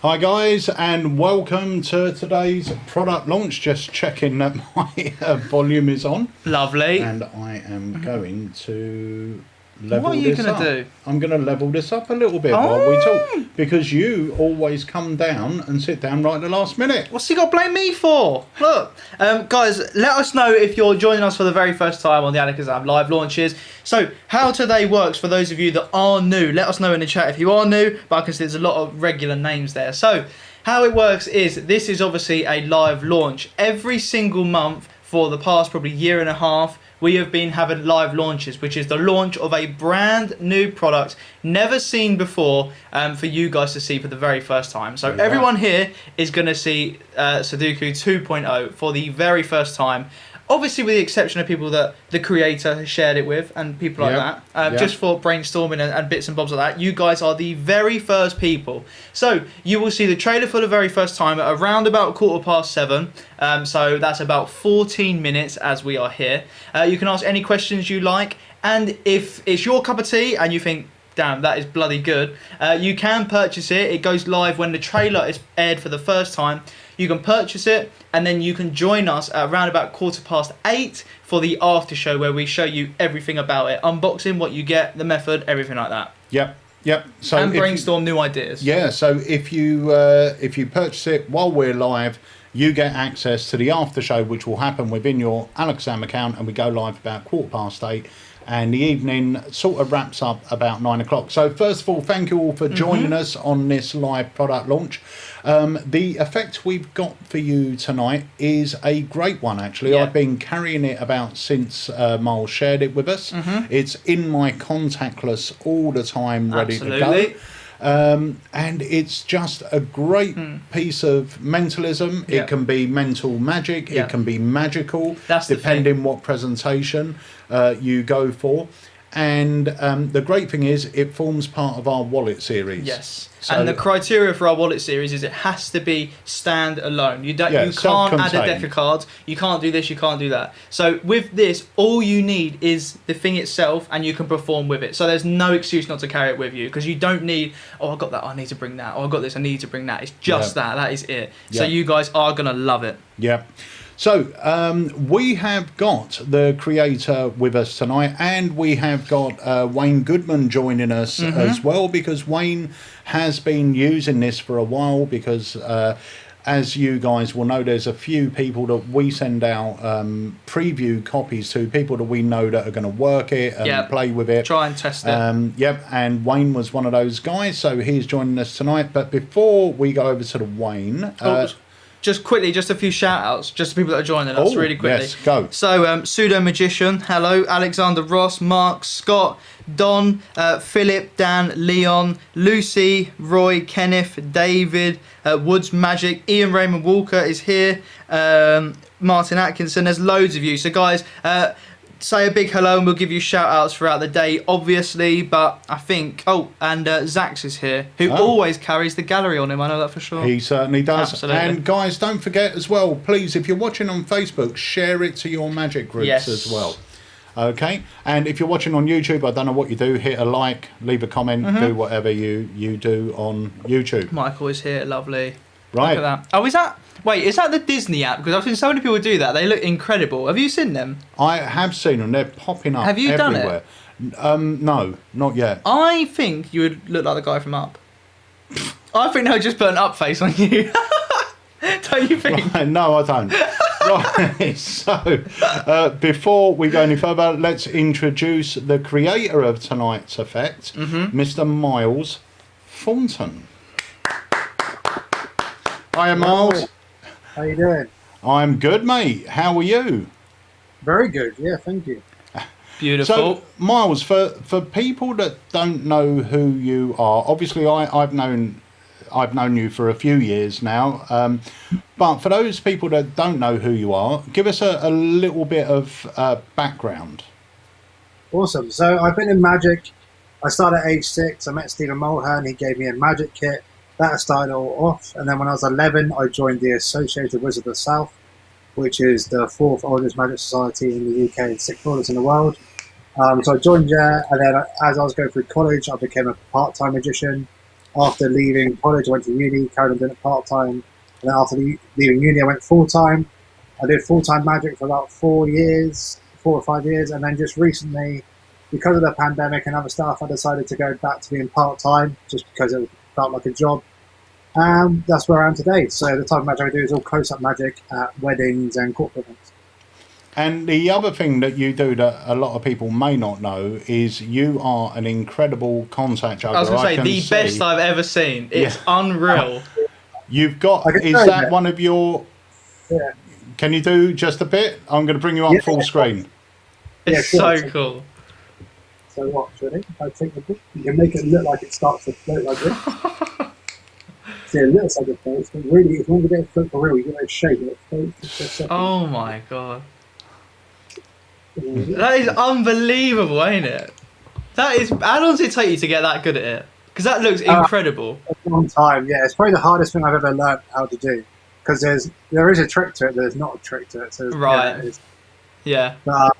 Hi guys, and welcome to today's product launch. Just checking that my volume is on. Lovely. And I am going to level this up. What are you going to do? I'm going to level this up a little bit while we talk, because you always come down and sit down right at the last minute. What's he got to blame me for? Look, guys, let us know if you're joining us for the very first time on the Alakazam live launches. So, how today works for those of you that are new, let us know in the chat if you are new, but I can see there's a lot of regular names there. So, how it works is, this is obviously a live launch. Every single month for the past probably year and a half, we have been having live launches, which is the launch of a brand new product never seen before for you guys to see for the very first time. So everyone here is going to see Sudoku 2.0 for the very first time. Obviously, with the exception of people that the creator has shared it with and people like that, just for brainstorming and bits and bobs like that, you guys are the very first people. So you will see the trailer for the very first time at around about 7:15. So that's about 14 minutes as we are here. You can ask any questions you like, and if it's your cup of tea and you think, damn, that is bloody good, you can purchase it. It goes live when the trailer is aired for the first time. You can purchase it, and then you can join us at around about 8:15 for the after show, where we show you everything about it, unboxing, what you get, the method, everything like that. Yep. So and brainstorm new ideas. Yeah. So if you purchase it while we're live, you get access to the after show, which will happen within your Alakazam account, and we go live about 8:15. And the evening sort of wraps up about 9 o'clock. So first of all, thank you all for joining us on this live product launch. The effect we've got for you tonight is a great one, actually. Yeah. I've been carrying it about since Miles shared it with us. It's in my contactless all the time, ready to go. And it's just a great piece of mentalism. It can be mental magic, it can be magical, depending what presentation you go for. And the great thing is, it forms part of our wallet series. Yes. So, and the criteria for our wallet series is it has to be stand alone. You can't add a deck of cards. You can't do this, you can't do that. So with this, all you need is the thing itself, and you can perform with it. So there's no excuse not to carry it with you, because you don't need, oh, I got that, I need to bring that. Oh, I got this, I need to bring that. It's just that is it. So you guys are going to love it. Yeah. So we have got the creator with us tonight, and we have got Wayne Goodman joining us as well, because Wayne has been using this for a while, because as you guys will know, there's a few people that we send out preview copies to, people that we know that are going to work it and play with it. Try and test it. And Wayne was one of those guys, so he's joining us tonight. But before we go over to the Wayne... just quickly, just a few shout-outs, just to people that are joining us really quickly. Yes, go. So, Pseudo Magician, hello. Alexander Ross, Mark, Scott, Don, Philip, Dan, Leon, Lucy, Roy, Kenneth, David, Woods Magic, Ian Raymond Walker is here, Martin Atkinson. There's loads of you. So, guys, say a big hello, and we'll give you shout-outs throughout the day, obviously. But I think... Oh, and Zax is here, who always carries the gallery on him. I know that for sure. He certainly does. Absolutely. And, guys, don't forget as well, please, if you're watching on Facebook, share it to your magic groups as well. Okay? And if you're watching on YouTube, I don't know what you do. Hit a like, leave a comment, do whatever you do on YouTube. Michael is here. Lovely. Right. Look at that. Oh, is that... Wait, is that the Disney app? Because I've seen so many people do that. They look incredible. Have you seen them? I have seen them. They're popping up everywhere. Have you done it? No, not yet. I think you would look like the guy from Up. I think they'll just put an Up face on you. Don't you think? Right, no, I don't. Right, so before we go any further, let's introduce the creator of tonight's effect, Mr. Miles Thornton. Hiya, Miles. How you doing? I'm good, mate. How are you? Very good. Yeah, thank you. Beautiful. So, Miles, for people that don't know who you are, obviously I've known you for a few years now, but for those people that don't know who you are, give us a little bit of background. Awesome. So I've been in Magic. I started at age 6. I met Stephen Mulhern. He gave me a Magic kit. That started it all off, and then when I was 11, I joined the Associated Wizards of the South, which is the 4th oldest magic society in the UK and 6th oldest in the world. So I joined there, and then as I was going through college, I became a part-time magician. after leaving college, I went to uni, carried on doing it part-time. And then after leaving uni, I went full-time. I did full-time magic for about 4 or 5 years. And then just recently, because of the pandemic and other stuff, I decided to go back to being part-time just because it felt like a job. And that's where I am today. So the type of magic I do is all close-up magic at weddings and corporate events. And the other thing that you do that a lot of people may not know is you are an incredible contact juggler. I was going to say, the best I've ever seen. It's unreal. You've got, is that one of your... Yeah. Can you do just a bit? I'm going to bring you up full screen. It's so cool. So what, ready? If I take the book, you can make it look like it starts to float like this. See, it looks like it floats, but really, if you want to get it float for real, you get it shake and it floats. Oh my god. That is unbelievable, ain't it? That is. How long does it take you to get that good at it? Because that looks incredible. A long time, yeah. It's probably the hardest thing I've ever learned how to do. Because there is a trick to it, there's not a trick to it. So, right. Yeah. But,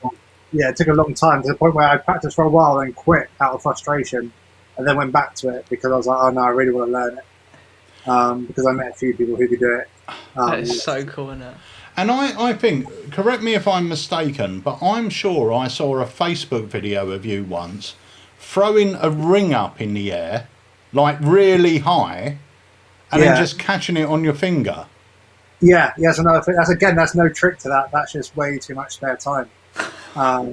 yeah, it took a long time to the point where I practiced for a while and quit out of frustration, and then went back to it because I was like, oh no, I really want to learn it. Because I met a few people who could do it. That is so cool, isn't it? And I think, correct me if I'm mistaken, but I'm sure I saw a Facebook video of you once throwing a ring up in the air, like really high, and then just catching it on your finger. Yeah, that's another thing. That's no trick to that. That's just way too much spare time. I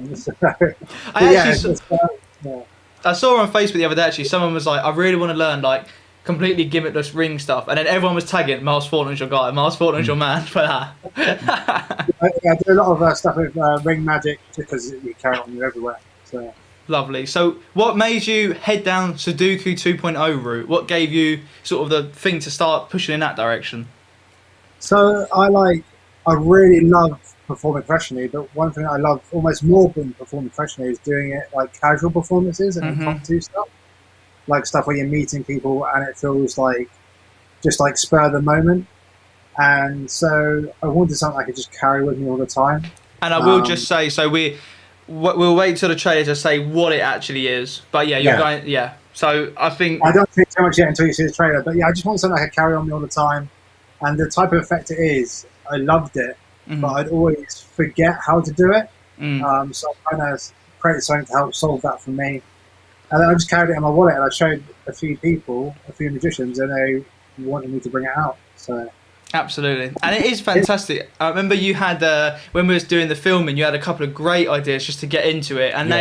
saw on Facebook the other day, actually, someone was like, I really want to learn, like, completely gimmickless ring stuff, and then everyone was tagging Miles Fortnum's your guy, Miles Fortnum's your man for that. I do a lot of stuff with ring magic because you carry it on you everywhere. So. Lovely. So what made you head down Sudoku 2.0 route? What gave you sort of the thing to start pushing in that direction? So I really love performing professionally, but one thing I love almost more than performing professionally is doing it like casual performances and impromptu stuff. Like stuff where you're meeting people and it feels like just like spur of the moment. And so I wanted something I could just carry with me all the time. And I will just say, so we'll wait till the trailer to say what it actually is. But yeah, you're going, So I think... I don't think so much yet until you see the trailer. But yeah, I just want something I could carry on me all the time. And the type of effect it is, I loved it. But I'd always forget how to do it. So I kind of created something to help solve that for me. And then I just carried it in my wallet and I showed a few people, a few magicians, and they wanted me to bring it out. So absolutely. And it is fantastic. I remember you had, when we was doing the filming, you had a couple of great ideas just to get into it. And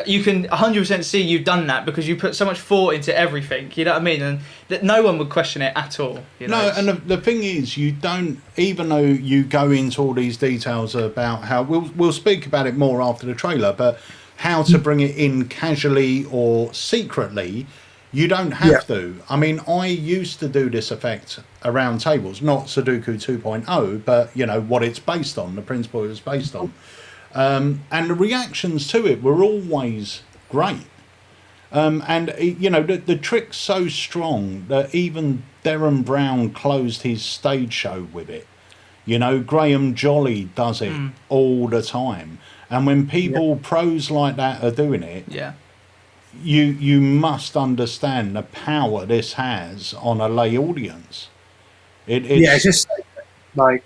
you can 100% see you've done that because you put so much thought into everything, you know what I mean? And that no one would question it at all. You know? No, and the thing is, you don't, even though you go into all these details about how, we'll speak about it more after the trailer, but how to bring it in casually or secretly, you don't have to. I mean, I used to do this effect around tables, not Sudoku 2.0, but, you know, what it's based on, the principle it's based on. And the reactions to it were always great. And, you know, the trick's so strong that even Darren Brown closed his stage show with it. You know, Graham Jolly does it all the time. And when people, pros like that are doing it, you must understand the power this has on a lay audience. It's just like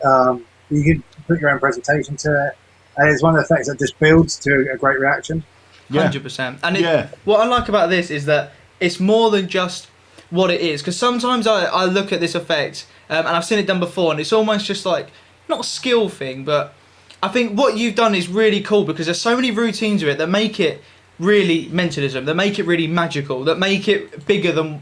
you can put your own presentation to it. And it's one of the effects that just builds to a great reaction. 100%. And what I like about this is that it's more than just what it is. Because sometimes I look at this effect, and I've seen it done before, and it's almost just like, not a skill thing, but I think what you've done is really cool because there's so many routines of it that make it really mentalism, that make it really magical, that make it bigger. Do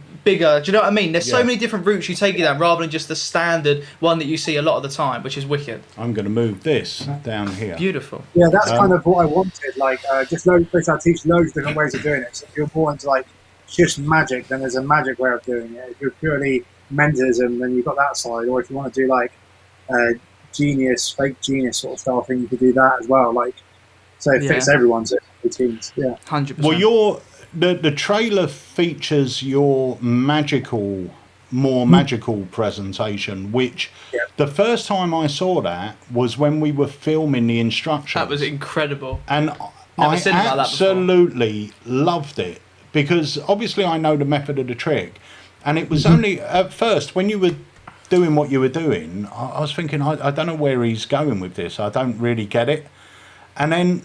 you know what I mean? There's so many different routes you take it down rather than just the standard one that you see a lot of the time, which is wicked. I'm going to move this down here. Beautiful. Yeah, that's kind of what I wanted. Like, just I teach loads of different ways of doing it. So if you're more into like just magic, then there's a magic way of doing it. If you're purely mentalism, then you've got that side. Or if you want to do like genius, fake genius sort of style thing, you could do that as well. Like, so it fits everyone's routines. 100%. Well, the trailer features your more magical presentation, which the first time I saw that was when we were filming the instructions. That was incredible. And I absolutely loved it because obviously I know the method of the trick, And it was only at first when you were doing what you were doing, I was thinking, I don't know where he's going with this. I don't really get it. And then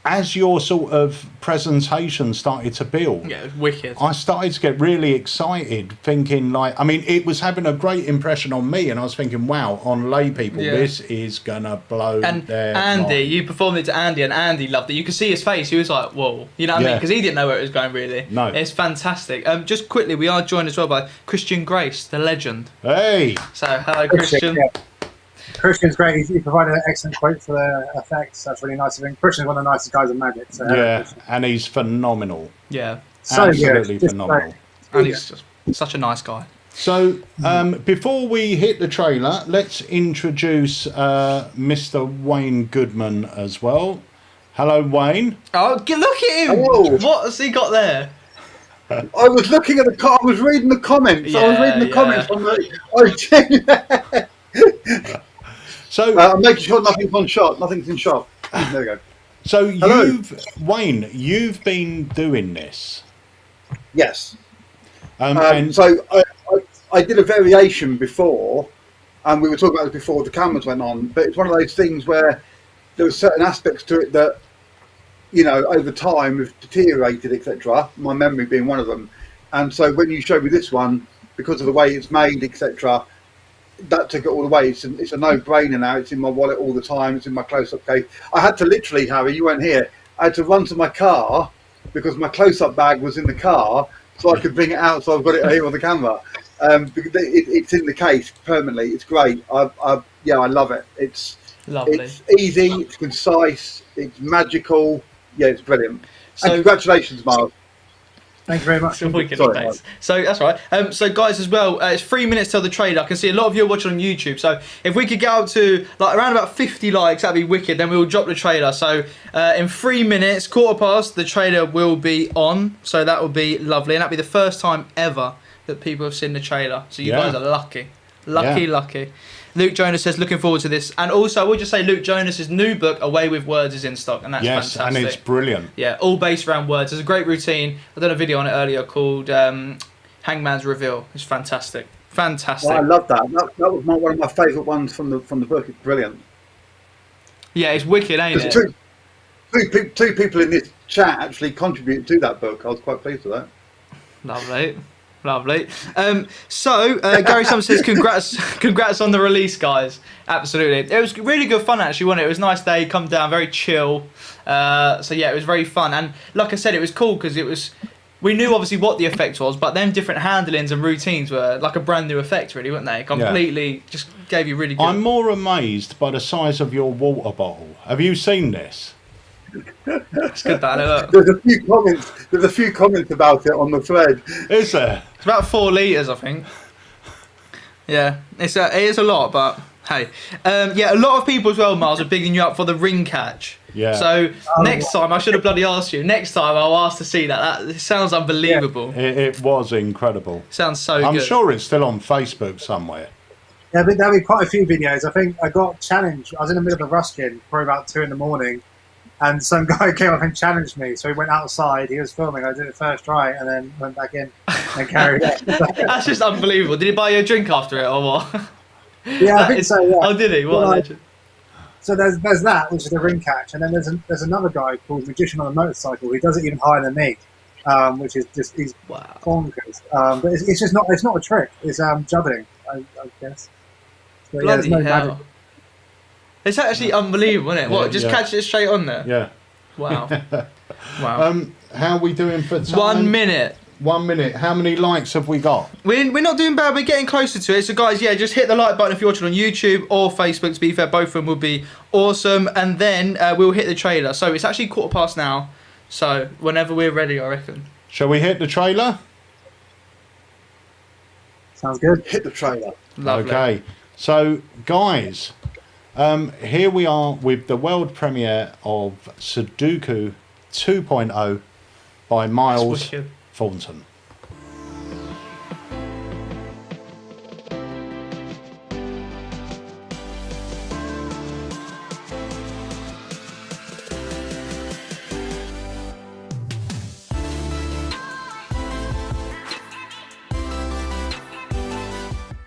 as your sort of presentation started to build, Yeah, it was wicked. I started to get really excited, thinking like, I mean, it was having a great impression on me, and I was thinking, wow, on lay people, this is gonna blow their Andy, mind. you performed it to Andy, and Andy loved it. You could see his face. He was like, whoa. You know what I mean? Because he didn't know where it was going, really. No. It's fantastic. Just quickly, we are joined as well by Christian Grace, the legend. Hey! So, hello, Christian. Yeah. Christian's great. He provided an excellent quote for the effects. That's really nice of him. Christian's one of the nicest guys in Magic. So And he's phenomenal. Yeah. So Absolutely good. phenomenal. And he's just such a nice guy. So, before we hit the trailer, let's introduce Mr. Wayne Goodman as well. Hello, Wayne. Oh, look at him! Hello. What has he got there? I was looking at I was reading the comments. I was reading the comments on the. So I'm making sure nothing's on shot. Nothing's in shot. There we go. So Hello. Wayne, you've been doing this. Yes. And So I did a variation before, and we were talking about this before the cameras went on. But it's one of those things where there were certain aspects to it that, you know, over time have deteriorated, etc. My memory being one of them. And so when you showed me this one, because of the way it's made, etc., that took it all the way. It's a no-brainer now. It's in my wallet all the time. It's in my close-up case. I had to literally, Harry, you weren't here, I had to run to my car because my close-up bag was in the car, so I could bring it out. So I've got it here on the camera. Because it's in the case permanently. It's great. I love it. It's Lovely. It's easy. It's concise. It's magical. Yeah, it's brilliant. So- And congratulations, Miles. Thank you very much. Sorry, So that's right. So guys, as well, it's 3 minutes till the trailer. I can see a lot of you are watching on YouTube. So if we could get up to like around about 50 likes, that'd be wicked. Then we will drop the trailer. So in 3 minutes, 15:15, the trailer will be on. So that will be lovely, and that'll be the first time ever that people have seen the trailer. So you guys are lucky. Lucky. Luke Jonas says, looking forward to this. And also, I would just say Luke Jonas's new book, Away with Words, is in stock. And that's fantastic. and it's brilliant. Yeah, all based around words. There's a great routine. I done a video on it earlier called Hangman's Reveal. It's fantastic. Fantastic. Well, I love that. That was one of my favourite ones from the book. It's brilliant. Yeah, it's wicked, ain't it? There's two people in this chat actually contributed to that book. I was quite pleased with that. Lovely. Gary Summers says, congrats on the release, guys. Absolutely. It was really good fun, actually, wasn't it? It was a nice day, come down, very chill. So yeah, it was very fun. And like I said, it was cool because we knew obviously what the effect was, but then different handlings and routines were like a brand new effect, really, weren't they? Completely just gave you really good... I'm more amazed by the size of your water bottle. Have you seen this? It's good, that, look. There's a few comments about it on the thread. Is there? It's about 4 litres, I think. Yeah, it is a lot, but hey. Yeah, a lot of people as well, Miles, are bigging you up for the ring catch. Yeah. So next time, I should have bloody asked you. Next time, I'll ask to see that. It sounds unbelievable. It was incredible. Sounds so good. I'm sure it's still on Facebook somewhere. Yeah, there'll be quite a few videos. I think I got challenged. I was in the middle of Ruskin, probably about 2 a.m, and some guy came up and challenged me. So he went outside. He was filming. I did it first try, and then went back in and carried on. That's just unbelievable. Did he buy you a drink after it, or what? Yeah, I think so. Yeah. Oh, did he? What a legend. So there's that, which is the ring catch, and then there's another guy called Magician on a Motorcycle. He does it even higher than me, which is just bonkers. But it's just not a trick. It's judding, I guess. So, Bloody no hell. magic. It's actually unbelievable, isn't it? What, just catch it straight on there? Yeah. Wow. Wow. How are we doing for time? 1 minute. 1 minute. How many likes have we got? We're not doing bad. We're getting closer to it. So, guys, yeah, just hit the like button if you're watching on YouTube or Facebook. To be fair, both of them would be awesome. And then we'll hit the trailer. So, it's actually 15:15 now. So, whenever we're ready, I reckon. Shall we hit the trailer? Sounds good. Hit the trailer. Lovely. Okay. So, guys, here we are with the world premiere of Sudoku 2.0 by Miles Thornton.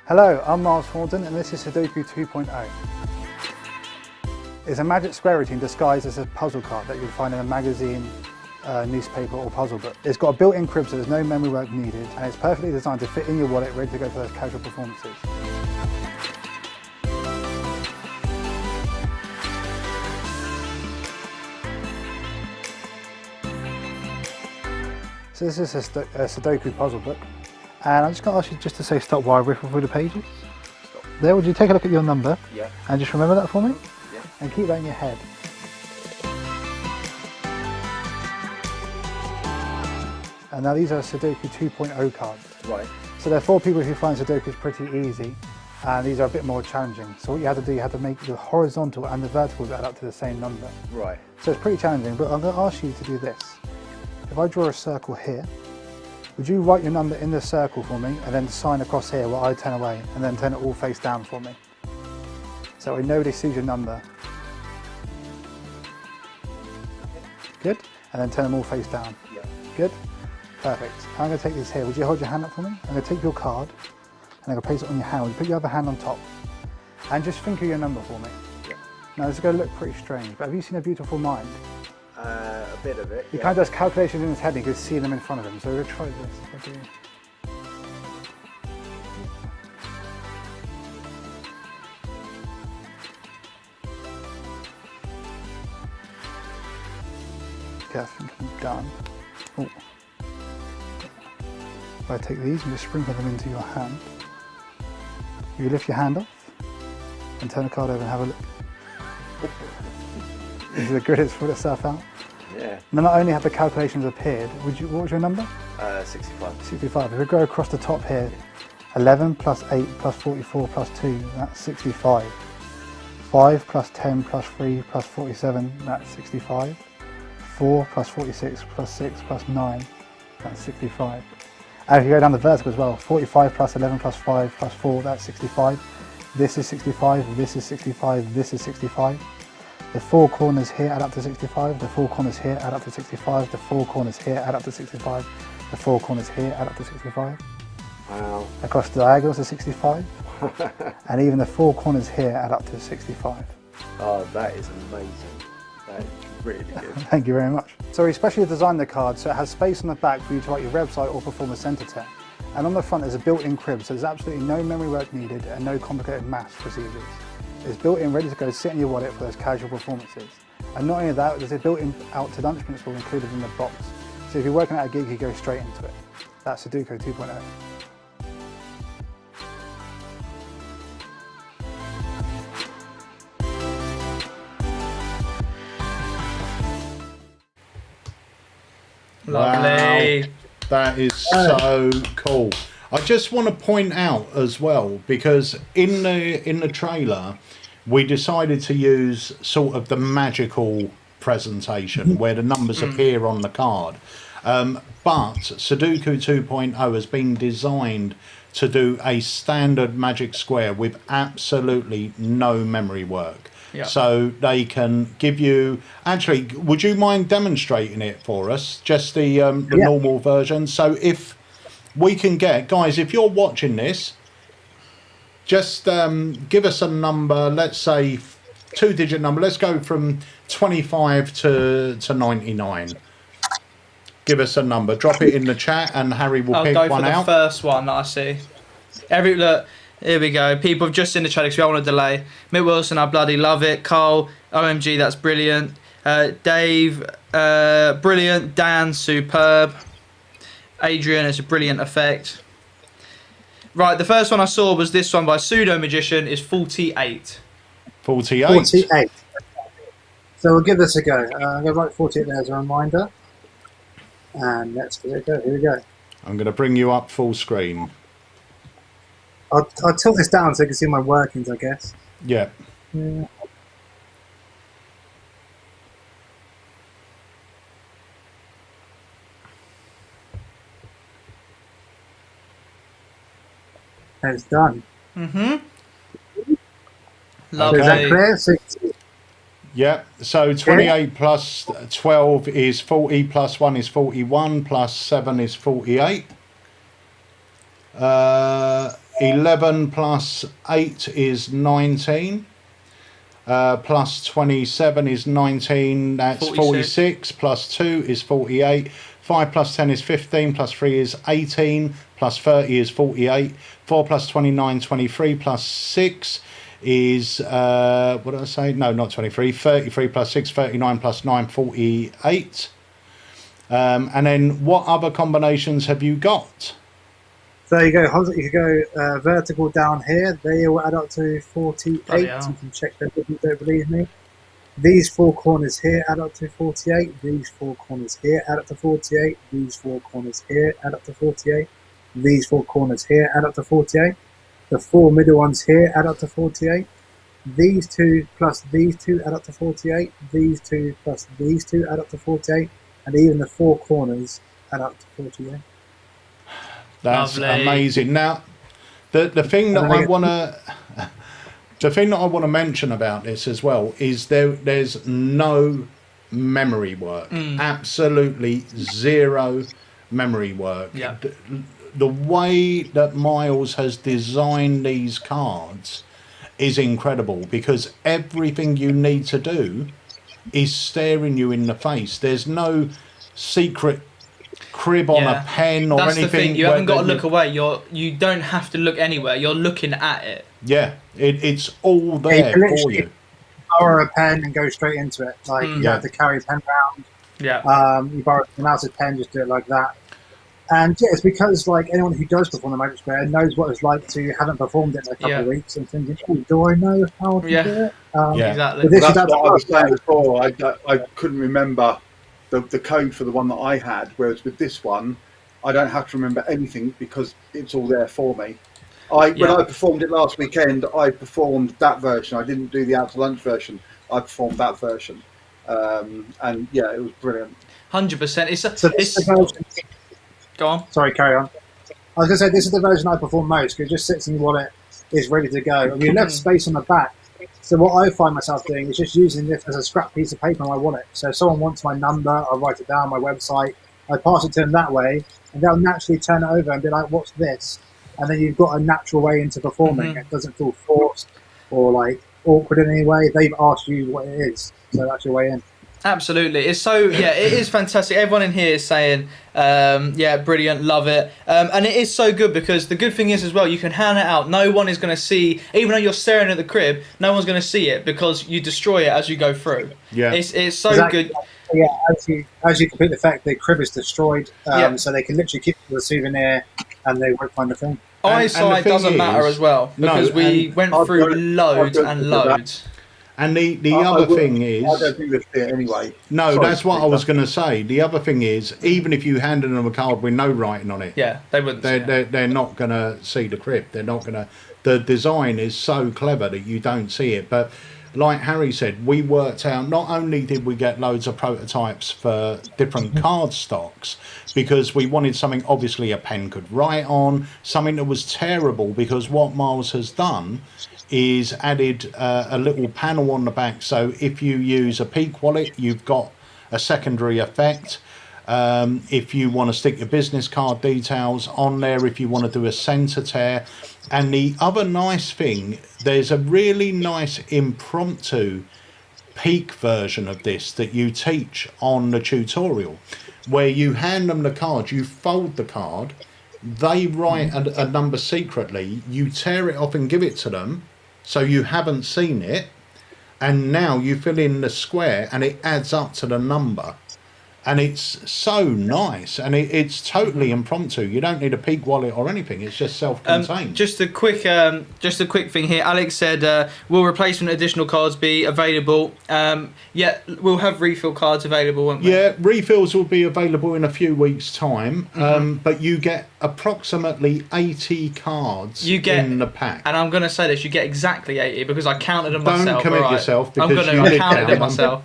Hello, I'm Miles Thornton and this is Sudoku 2.0. It's a magic square routine disguised as a puzzle card that you'll find in a magazine, newspaper or puzzle book. It's got a built-in crib so there's no memory work needed, and it's perfectly designed to fit in your wallet, ready to go for those casual performances. So this is a Sudoku puzzle book, and I'm just going to ask you just to say stop while I riffle through the pages. Stop. There, would you take a look at your number? Yeah. And just remember that for me? Yeah. And keep that in your head. And now these are Sudoku 2.0 cards. Right. So they're for people who find Sudoku pretty easy, and these are a bit more challenging. So what you have to do, you have to make the horizontal and the verticals add up to the same number. Right. So it's pretty challenging, but I'm going to ask you to do this. If I draw a circle here, would you write your number in the circle for me and then sign across here while I turn away and then turn it all face down for me? So that way nobody sees your number. Good? And then turn them all face down. Yeah. Good? Perfect. I'm going to take this here. Would you hold your hand up for me? I'm going to take your card and I'm going to place it on your hand. Would you put your other hand on top? And just think of your number for me. Yeah. Now this is going to look pretty strange, but have you seen A Beautiful Mind? A bit of it. He Yeah. kind of does calculations in his head and he can see them in front of him. So we're going to try this. If I do. Okay, I think I'm done. Oh. If I take these and just sprinkle them into your hand, you lift your hand off and turn the card over and have a look. Is the grid has pulled itself out? Yeah. Now, not only have the calculations appeared, what was your number? 65. 65. If we go across the top here, 11 plus 8 plus 44 plus 2, that's 65. 5 plus 10 plus 3 plus 47, that's 65. 4 plus 46 plus 6 plus 9, that's 65. And if you go down the vertical as well, 45 plus 11 plus 5 plus 4, that's 65. This is 65, this is 65, this is 65. The four corners here add up to 65, the four corners here add up to 65, the four corners here add up to 65, the four corners here add up to 65. Wow. Across the diagonals are 65, and even the four corners here add up to 65. Oh, that is amazing. That is really good. Thank you very much. So we specially designed the card so it has space on the back for you to write your website or perform a centre test. And on the front there's a built-in crib, so there's absolutely no memory work needed and no complicated maths procedures. It's built in, ready to go, sit in your wallet for those casual performances. And not only that, there's a built-in out to lunch principle included in the box. So if you're working at a gig, you go straight into it. That's Sudoku 2.0. Lovely. Wow, that is so cool. I just want to point out as well, because in the trailer we decided to use sort of the magical presentation where the numbers appear on the card. But Sudoku 2.0 has been designed to do a standard magic square with absolutely no memory work. Yeah. So they can give you... Actually, would you mind demonstrating it for us? Just the normal version. So if we can get... Guys, if you're watching this, just give us a number, let's say two-digit number. Let's go from 25 to 99. Give us a number. Drop it in the chat and Harry will pick one out. I'll go for the first one that I see. Look, here we go. People have just in the chat because we don't want to delay. Mick Wilson, I bloody love it. Carl, OMG, that's brilliant. Dave, brilliant. Dan, superb. Adrian, it's a brilliant effect. Right, the first one I saw was this one by Pseudo Magician, is 48. 48? 48. So we'll give this a go. I'm going to write 48 there as a reminder. And let's give it a go. Here we go. I'm going to bring you up full screen. I'll tilt this down so you can see my workings, I guess. Yeah. It's done. Lovely. Is that clear? So, Yeah, so 28 plus 12 is 40, plus 1 is 41, plus 7 is 48. 11 plus 8 is 19. Plus 27 is 19, that's 46. Plus 2 is 48. 5 plus 10 is 15, plus 3 is 18, plus 30 is 48. 4 plus 29, 23, plus 6 is, what did I say? No, not 23. 33 plus 6, 39, plus 9, 48. And then what other combinations have you got? So you go, you go vertical down here. They will add up to 48. You can check that if you don't believe me. These 4 corners here add up to 48. These 4 corners here add up to 48. These 4 corners here add up to 48. These 4 corners here add up to 48. The 4 middle ones here add up to 48. These 2 plus these 2 add up to 48. These 2 plus these 2 add up to 48. And even the 4 corners add up to 48. That's lovely. Amazing. Now, the thing that I want to mention about this as well is there's no memory work. Absolutely zero memory work. Yeah. The way that Miles has designed these cards is incredible, because everything you need to do is staring you in the face. There's no secret crib on a pen or That's anything. the thing. You haven't got to look away. You don't have to look anywhere. You're looking at it. Yeah, it's all there for you. Borrow a pen and go straight into it. Like you have to carry a pen around. Yeah. You borrow someone else's pen, just do it like that. And yeah, it's because like anyone who does perform the Magic Square knows what it's like to haven't performed it in a couple of weeks and thinking, oh, do I know how to do it? Exactly. That's what I was saying before. I couldn't remember the code for the one that I had, whereas with this one, I don't have to remember anything because it's all there for me. When I performed it last weekend, I performed that version. I didn't do the out to lunch version. I performed that version, and yeah, it was brilliant. 100%. Go on. Sorry, carry on. I was going to say, this is the version I perform most, because it just sits in your wallet, is ready to go. And you left space on the back. So what I find myself doing is just using this as a scrap piece of paper in my wallet. So if someone wants my number, I write it down, my website, I pass it to them that way, and they'll naturally turn it over and be like, what's this? And then you've got a natural way into performing. It doesn't feel forced or like awkward in any way. They've asked you what it is, so that's your way in. Absolutely. It's so, it is fantastic. Everyone in here is saying, brilliant, love it. And it is so good, because the good thing is as well, you can hand it out. No one is going to see, even though you're staring at the crib, no one's going to see it because you destroy it as you go through. Yeah. It's so good. Yeah, as you complete the fact, the crib is destroyed, so they can literally keep it as a souvenir and they won't find the thing. Eyesight doesn't matter as well, because we went through loads and loads. And the other thing is, I don't think they see it anyway. No, sorry, that's what I was going to say. The other thing is, even if you handed them a card with no writing on it, they wouldn't. They're not going to see the crib. They're not going to. The design is so clever that you don't see it. But like Harry said, we worked out. Not only did we get loads of prototypes for different card stocks, because we wanted something obviously a pen could write on, something that was tearable, because what Miles has done is added a little panel on the back, so if you use a peak wallet, you've got a secondary effect. If you want to stick your business card details on there, if you want to do a center tear. And the other nice thing, there's a really nice impromptu peak version of this that you teach on the tutorial, where you hand them the card, you fold the card, they write a number secretly, you tear it off and give it to them, so you haven't seen it, and now you fill in the square and it adds up to the number. And it's so nice, and it's totally impromptu. You don't need a peak wallet or anything. It's just self-contained. Just a quick thing here. Alex said, "Will replacement additional cards be available?" We'll have refill cards available, won't we? Yeah, refills will be available in a few weeks' time. But you get approximately 80 cards in the pack. And I'm going to say this: you get exactly 80 because I counted them myself. Don't commit yourself, because I counted them myself.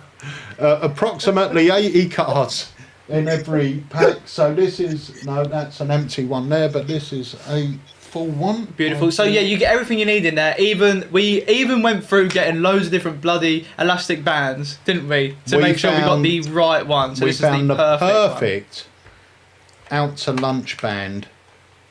Approximately 80 cards in every pack. So this is, that's an empty one there, but this is a full one. Beautiful. So yeah, you get everything you need in there. We even went through getting loads of different bloody elastic bands, didn't we? To make sure we got the right one. So we this is the perfect out to lunch band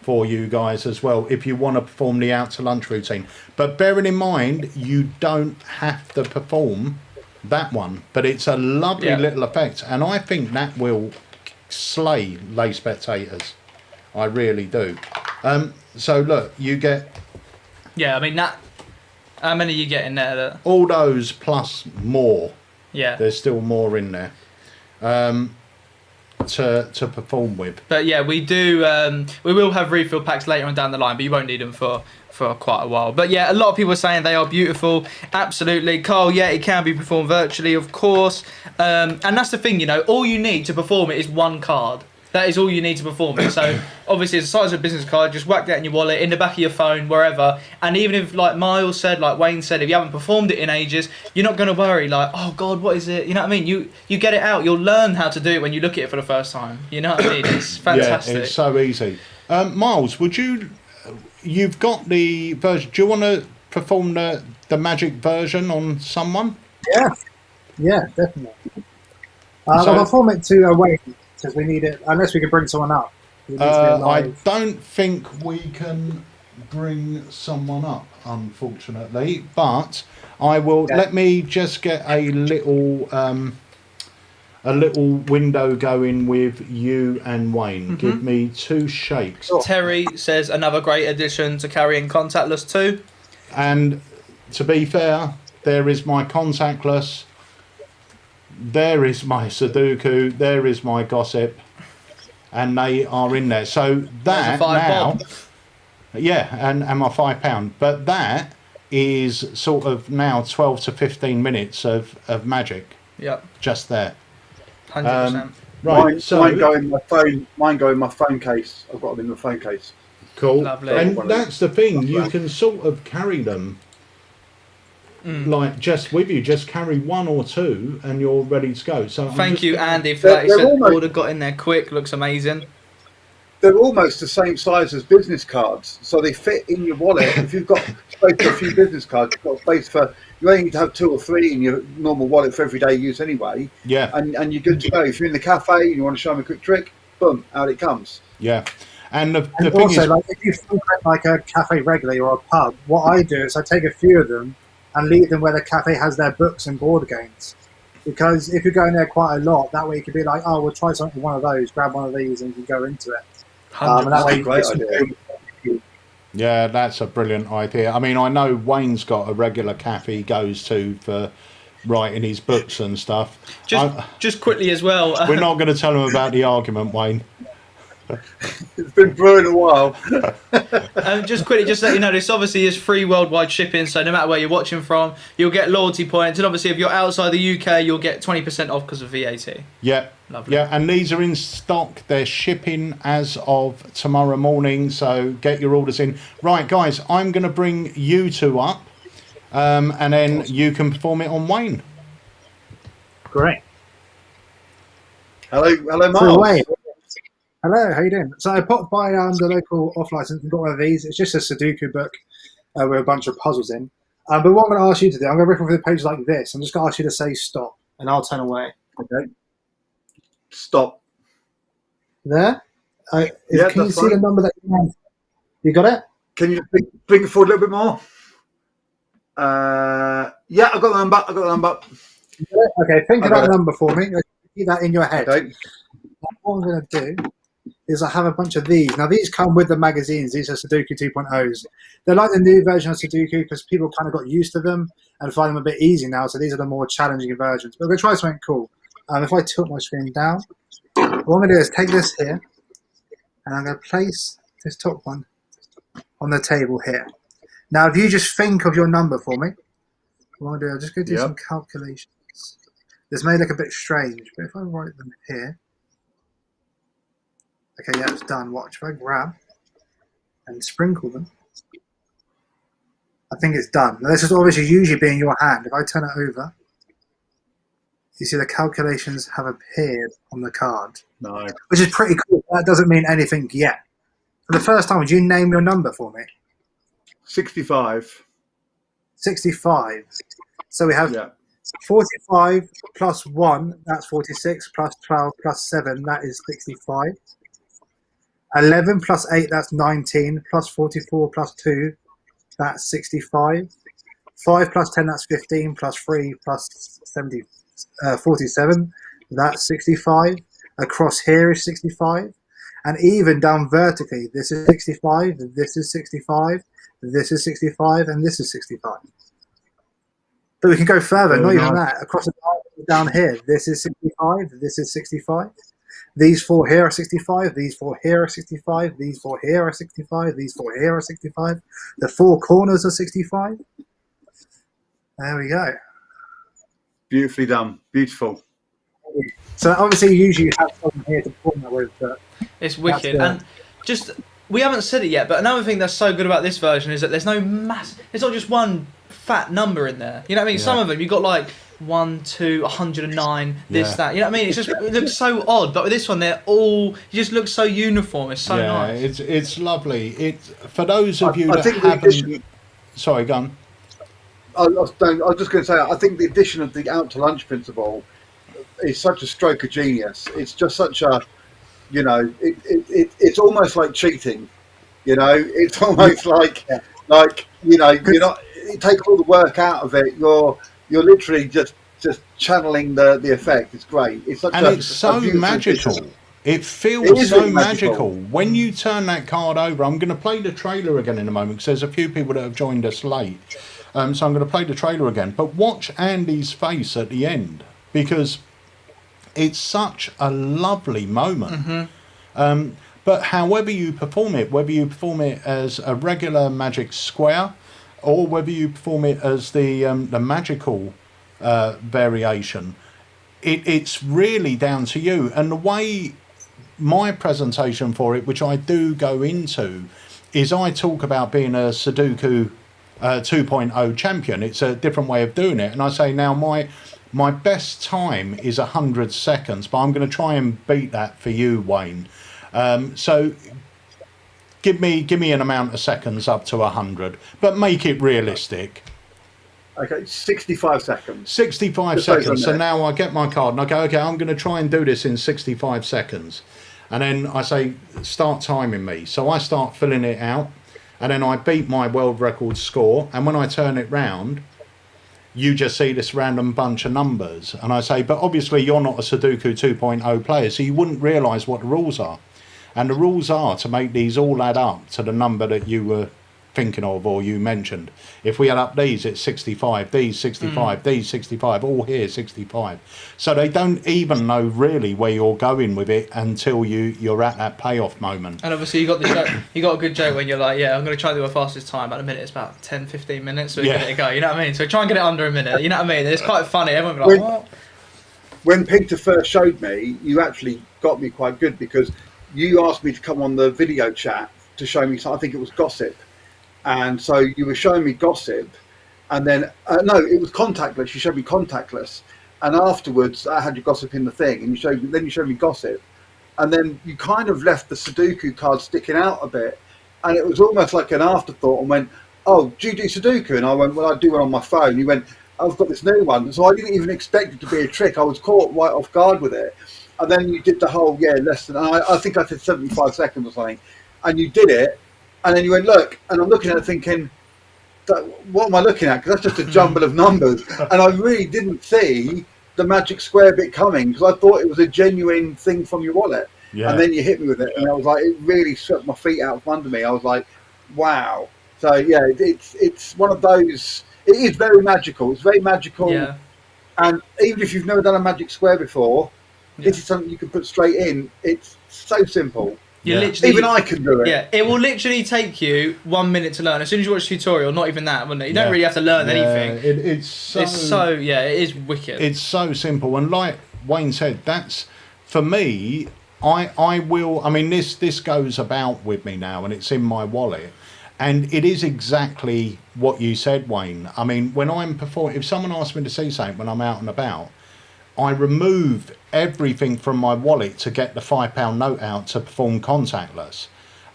for you guys as well if you want to perform the out to lunch routine. But bearing in mind, you don't have to perform that one, but it's a lovely little effect, and I think that will slay lay spectators. I really do. So look, you get I mean that. How many you get in there? all those plus more. Yeah. There's still more in there to perform with. But yeah, we do. We will have refill packs later on down the line, but you won't need them for quite a while. But yeah, a lot of people are saying they are beautiful. Absolutely, Carl. Yeah, it can be performed virtually, of course. And that's the thing, you know. All you need to perform it is one card. That is all you need to perform it. So obviously, it's the size of a business card. Just whack that in your wallet, in the back of your phone, wherever. And even if, like Miles said, like Wayne said, if you haven't performed it in ages, you're not going to worry. Like, oh God, what is it? You know what I mean? You get it out. You'll learn how to do it when you look at it for the first time. You know what I mean? It's fantastic. Yeah, it's so easy. Miles, you've got the version. Do you want to perform the magic version on someone? Yeah, definitely. I'll perform it to Wayne. Because we need it, unless we can bring someone up. I don't think we can bring someone up, unfortunately. But I will. Let me just get a little window going with you and Wayne. Give me 2 shakes. Terry says another great addition to carrying contactless too. And to be fair, there is my contactless. There is my Sudoku, there is my Gossip, and they are in there. So that now, and my £5. But that is sort of now 12 to 15 minutes of magic. Yep. Just there. 100%. Right. Mine go in my phone. Mine go in my phone case. I've got them in the phone case. Cool. Lovely. And that's the thing. You can sort of carry them. Like just with you, just carry 1 or 2 and you're ready to go. So thank you, Andy, for that. He said order got in there quick, looks amazing. They're almost the same size as business cards, so they fit in your wallet. If you've got space for a few business cards, you've got space for, you only need to have 2 or 3 in your normal wallet for everyday use anyway. Yeah. And you're good to go. If you're in the cafe and you want to show them a quick trick, boom, out it comes. Yeah. And the thing also, is, like, if you frequent like a cafe regularly or a pub, what I do is I take a few of them and leave them where the cafe has their books and board games. Because if you're going there quite a lot, that way you could be like, oh, we'll try something with one of those, grab one of these, and you can go into it. And that way, Great idea. Yeah, that's a brilliant idea. I mean, I know Wayne's got a regular cafe he goes to for writing his books and stuff. Just quickly as well. We're not going to tell him about the argument, Wayne. It's been brewing a while. Just quickly, just to let you know, this obviously is free worldwide shipping, so no matter where you're watching from, you'll get loyalty points, and obviously if you're outside the UK, you'll get 20% off because of VAT. Yeah. Lovely. Yeah, and these are in stock. They're shipping as of tomorrow morning, so get your orders in. Right, guys, I'm going to bring you 2 up, and then you can perform it on Wayne. Great. Hello, Miles. So Wayne, hello, how you doing? So I popped by the local off license and got one of these. It's just a Sudoku book with a bunch of puzzles in. But what I'm going to ask you to do, I'm going to rip off the page like this. I'm just going to ask you to say stop, and I'll turn away. Okay. Stop. There? Can you see the number that you want? You got it? Can you bring it forward a little bit more? Yeah, I've got the number. Okay, think of that number for me. Keep that in your head. Okay. What I'm going to do is I have a bunch of these. Now, these come with the magazines. These are Sudoku 2.0s. They're like the new version of Sudoku because people kind of got used to them and find them a bit easy now. So these are the more challenging versions. But we're going to try something cool. If I tilt my screen down, what I'm going to do is take this here and I'm going to place this top one on the table here. Now, if you just think of your number for me, what I'm going to do, I'm just going to do some calculations. This may look a bit strange, but if I write them here, okay, yeah, it's done. Watch. If I grab and sprinkle them, I think it's done. Now, this is obviously usually being your hand. If I turn it over, you see the calculations have appeared on the card. No. Which is pretty cool. That doesn't mean anything yet. For the first time, would you name your number for me? 65. 65. So we have 45 plus 1, that's 46, plus 12 plus 7, that is 65. 11 plus 8, that's 19. Plus 44 plus 2, that's 65. 5 plus 10, that's 15. Plus 3 plus 47, that's 65. Across here is 65. And even down vertically, this is 65, this is 65, this is 65, and this is 65. But we can go further, not even that. Across the down here, this is 65, this is 65. These 4 here are 65, these 4 here are 65, these 4 here are 65, these 4 here are 65. The 4 corners are 65. There we go. Beautifully done. Beautiful. So obviously, usually you have someone here to point that with. It's wicked. And just, we haven't said it yet, but another thing that's so good about this version is that there's no there's not just one fat number in there. You know what I mean? Yeah. Some of them, you've got like 1, 2, 109, this, that. You know what I mean? It's just, it looks so odd. But with this one, they're all, you just look so uniform. It's so nice. It's lovely. It's, for those of you that haven't... Sorry, go on. I was just going to say, I think the addition of the out to lunch principle is such a stroke of genius. It's just such a, you know, it's almost like cheating. You know, it's almost like you know, you're not. You take all the work out of it. You're literally just channeling the effect. It's great. It's such it's so magical. Addition. It feels so magical. When you turn that card over. I'm going to play the trailer again in a moment because there's a few people that have joined us late. So I'm going to play the trailer again. But watch Andy's face at the end because it's such a lovely moment. But however you perform it, whether you perform it as a regular magic square or whether you perform it as the magical variation, it's really down to you. And the way my presentation for it, which I do go into, is I talk about being a Sudoku 2.0 champion. It's a different way of doing it. And I say now my best time is 100 seconds, but I'm going to try and beat that for you, Wayne. So give me an amount of seconds up to 100, but make it realistic. Okay, 65 seconds. 65 seconds. So now I get my card and I go, okay, I'm going to try and do this in 65 seconds. And then I say, start timing me. So I start filling it out and then I beat my world record score. And when I turn it round, you just see this random bunch of numbers. And I say, but obviously you're not a Sudoku 2.0 player, so you wouldn't realise what the rules are. And the rules are to make these all add up to the number that you were thinking of or you mentioned. If we add up these, it's 65, these 65, these 65, all here 65. So they don't even know really where you're going with it until you're at that payoff moment. And obviously you got the joke, you got a good joke when you're like, yeah, I'm going to try to do my fastest time. At a minute, it's about 10, 15 minutes, so we get it go. You know what I mean? So try and get it under a minute. You know what I mean? It's quite funny. Everyone will be like, what? When Peter first showed me, you actually got me quite good because you asked me to come on the video chat to show me, I think it was Gossip. And so you were showing me Gossip, and then, no, it was Contactless. You showed me Contactless. And afterwards, I had your Gossip in the thing, and then you showed me Gossip. And then you kind of left the Sudoku card sticking out a bit. And it was almost like an afterthought and went, oh, do you do Sudoku? And I went, well, I do one on my phone. You went, I've got this new one. So I didn't even expect it to be a trick. I was caught right off guard with it. And then you did the whole, less than, I think I said 75 seconds or something. And you did it. And then you went, look, and I'm looking at it thinking, what am I looking at? Because that's just a jumble of numbers. And I really didn't see the magic square bit coming because I thought it was a genuine thing from your wallet. Yeah. And then you hit me with it. And I was like, it really swept my feet out from under me. I was like, wow. So, yeah, it's one of those, it is very magical. It's very magical. Yeah. And even if you've never done a magic square before, this is something you can put straight in. It's so simple. Even I can do it. Yeah, it will literally take you 1 minute to learn. As soon as you watch a tutorial, not even that, wouldn't it? You don't really have to learn anything. It is wicked. It's so simple. And like Wayne said, that's, for me, I will, I mean, this goes about with me now and it's in my wallet. And it is exactly what you said, Wayne. I mean, when I'm performing, if someone asks me to see something when I'm out and about, I remove everything from my wallet to get the £5 note out to perform contactless.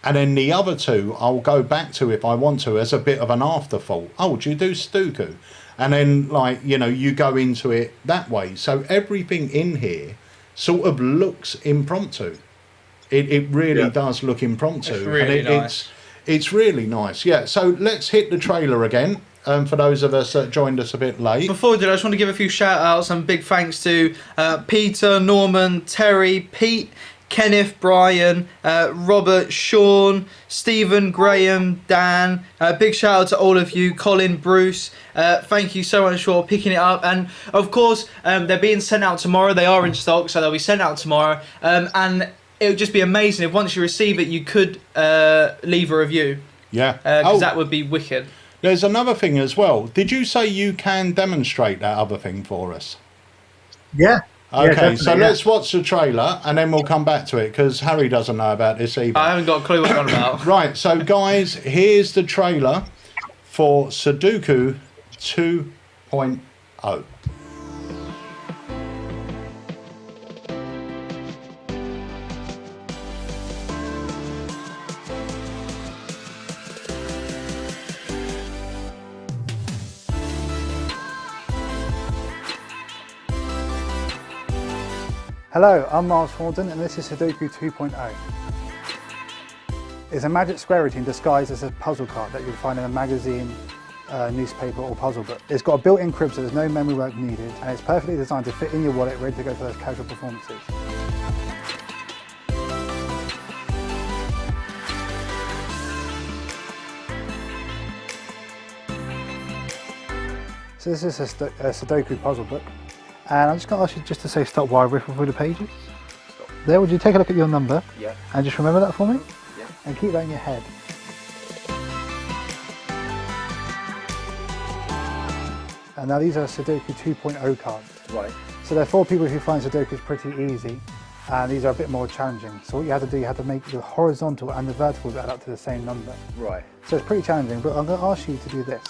And then the other two I'll go back to if I want to as a bit of an afterthought. Oh, do you do Sudoku? And then, like, you know, you go into it that way. So everything in here sort of looks impromptu. It really does look impromptu. It's really nice. It's really nice, yeah. So let's hit the trailer again. For those of us that joined us a bit late. Before we do, I just want to give a few shout outs and big thanks to Peter, Norman, Terry, Pete, Kenneth, Brian, Robert, Sean, Stephen, Graham, Dan. Big shout out to all of you, Colin, Bruce. Thank you so much for picking it up. And of course, they're being sent out tomorrow. They are in stock, so they'll be sent out tomorrow. And it would just be amazing if once you receive it, you could leave a review. Yeah. Because that would be wicked. There's another thing as well. Did you say you can demonstrate that other thing for us? Yeah. Okay, so let's watch the trailer and then we'll come back to it because Harry doesn't know about this either. I haven't got a clue what you're on about. Right, so guys, here's the trailer for Sudoku 2.0. Hello, I'm Miles Thornton and this is Sudoku 2.0. It's a magic square routine disguised as a puzzle card that you'll find in a magazine, newspaper or puzzle book. It's got a built-in crib so there's no memory work needed and it's perfectly designed to fit in your wallet ready to go for those casual performances. So this is a Sudoku puzzle book. And I'm just going to ask you just to say stop while I riffle through the pages. Stop. There, would you take a look at your number? Yeah. And just remember that for me? Yeah. And keep that in your head. And now these are Sudoku 2.0 cards. Right. So they're for people who find Sudokus pretty easy. And these are a bit more challenging. So what you have to do, you have to make the horizontal and the verticals add up to the same number. Right. So it's pretty challenging, but I'm going to ask you to do this.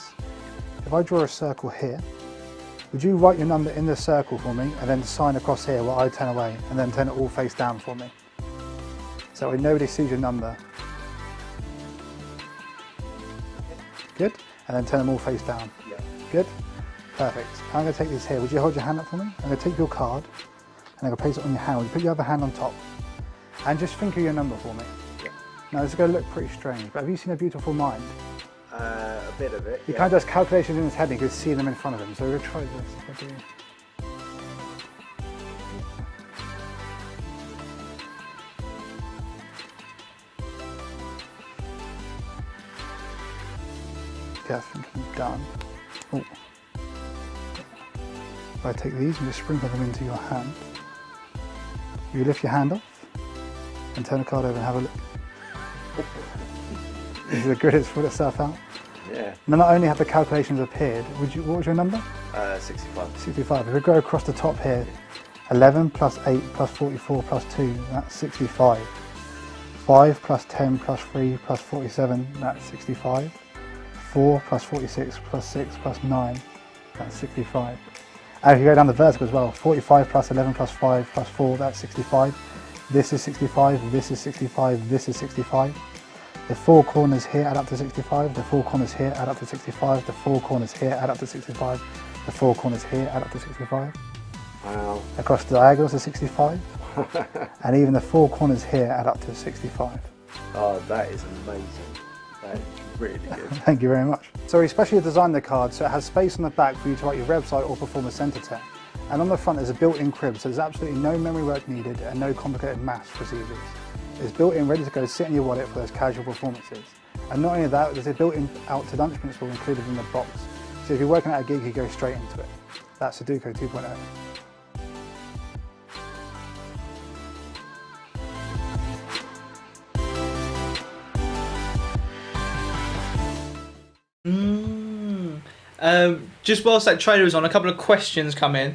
If I draw a circle here, would you write your number in the circle for me and then sign across here while I turn away and then turn it all face down for me? So that way nobody sees your number. Good? And then turn them all face down. Yeah. Good? Perfect. I'm going to take these here. Would you hold your hand up for me? I'm going to take your card and I'm going to place it on your hand. Would you put your other hand on top? And just think of your number for me. Yeah. Now this is going to look pretty strange, but have you seen A Beautiful Mind? A bit of it. He kind of does calculations in his head and he can see them in front of him. So we're going to try this. If I do. Okay, I think I'm done. Oh. If I take these and just sprinkle them into your hand, you lift your hand off and turn the card over and have a look. Is the grid has put itself out? Yeah. Now not only have the calculations appeared, what was your number? 65. 65. If we go across the top here, 11 plus 8 plus 44 plus 2, that's 65. 5 plus 10 plus 3 plus 47, that's 65. 4 plus 46 plus 6 plus 9, that's 65. And if you go down the vertical as well, 45 plus 11 plus 5 plus 4, that's 65. This is 65, this is 65, this is 65. The four corners here add up to 65, the four corners here add up to 65, the four corners here add up to 65, the four corners here add up to 65. Wow. Across the diagonals are 65, and even the four corners here add up to 65. Oh, that is amazing. That is really good. Thank you very much. So we specially designed the card so it has space on the back for you to write your website or perform a centre text. And on the front there's a built-in crib, so there's absolutely no memory work needed and no complicated maths procedures. It's built in, ready to go, sit in your wallet for those casual performances. And not only that, there's a built-in out to lunch principle included in the box. So if you're working at a gig, you go straight into it. That's Sudoku 2.0. Just whilst that trailer was on, a couple of questions come in.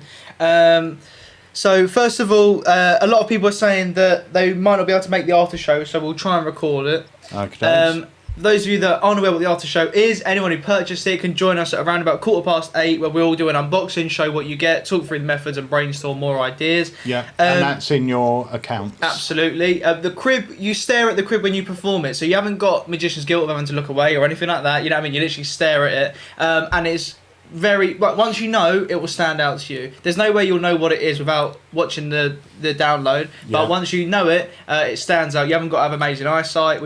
So first of all, a lot of people are saying that they might not be able to make the after show, so we'll try and record it. Okay. Those of you that aren't aware what the after show is, anyone who purchased it can join us at around about 8:15, where we'll do an unboxing, show what you get, talk through the methods and brainstorm more ideas. Yeah, and that's in your accounts. Absolutely. The crib, you stare at the crib when you perform it, so you haven't got magician's guilt of having to look away or anything like that. You know what I mean? You literally stare at it, and it's but once you know, it will stand out to you. There's no way you'll know what it is without watching the download. But once you know it, it stands out. You haven't got to have amazing eyesight.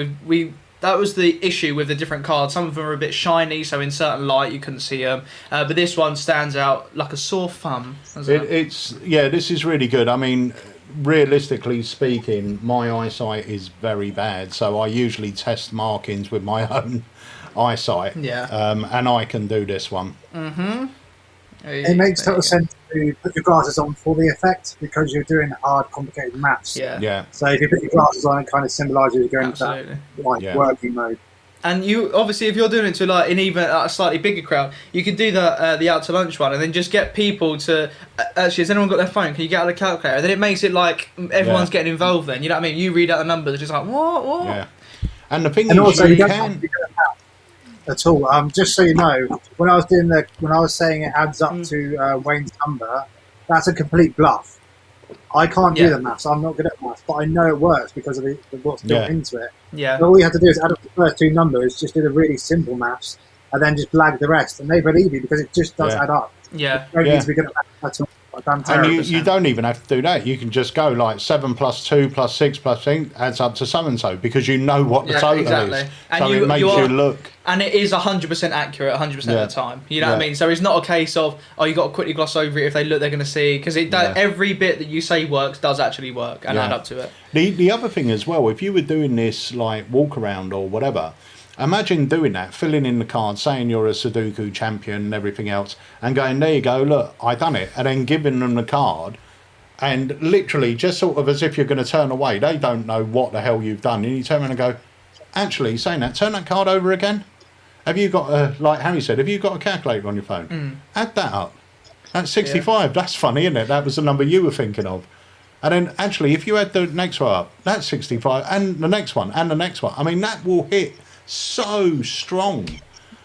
That was the issue with the different cards. Some of them are a bit shiny, so in certain light you couldn't see them. But this one stands out like a sore thumb. This is really good. I mean, realistically speaking, my eyesight is very bad, so I usually test markings with my own eyesight. And I can do this one. It makes total sense to put your glasses on for the effect, because you're doing hard, complicated maths. So if you put your glasses on, it kind of symbolises you're going into that working mode. And you obviously, if you're doing it to like in even a slightly bigger crowd, you could do the out to lunch one, and then just get people to actually. Has anyone got their phone? Can you get out the calculator? And then it makes it like everyone's getting involved. Then you know what I mean. You read out the numbers, it's just like what? Yeah. And the thing and is, also you can at all. Just so you know, when I was saying it adds up to Wayne's number, that's a complete bluff. I can't do the maths. I'm not good at maths, but I know it works because of what's built into it. So all you have to do is add up the first two numbers, just do the really simple maths, and then just blag the rest, and they believe you because it just does add up. You don't need to be good at maths at all. And you don't even have to do that. You can just go like 7 plus 2 plus 6 plus 8 adds up to so and so, because you know what the total is. And so it makes you look. And it is 100% accurate 100% of the time. You know what I mean? So it's not a case of, you got to quickly gloss over it. If they look, they're going to see. Because it does, every bit that you say works does actually work and add up to it. The other thing as well, if you were doing this like walk around or whatever, imagine doing that, filling in the card, saying you're a Sudoku champion and everything else, and going, there you go, look, I done it, and then giving them the card, and literally just sort of as if you're going to turn away. They don't know what the hell you've done, and you turn around and go, actually, saying that, turn that card over again. Have you got like Harry said, have you got a calculator on your phone? Add that up. That's 65. That's funny, isn't it? That was the number you were thinking of. And then actually, if you add the next one up, that's 65, and the next one, and the next one. I mean, that will hit so strong.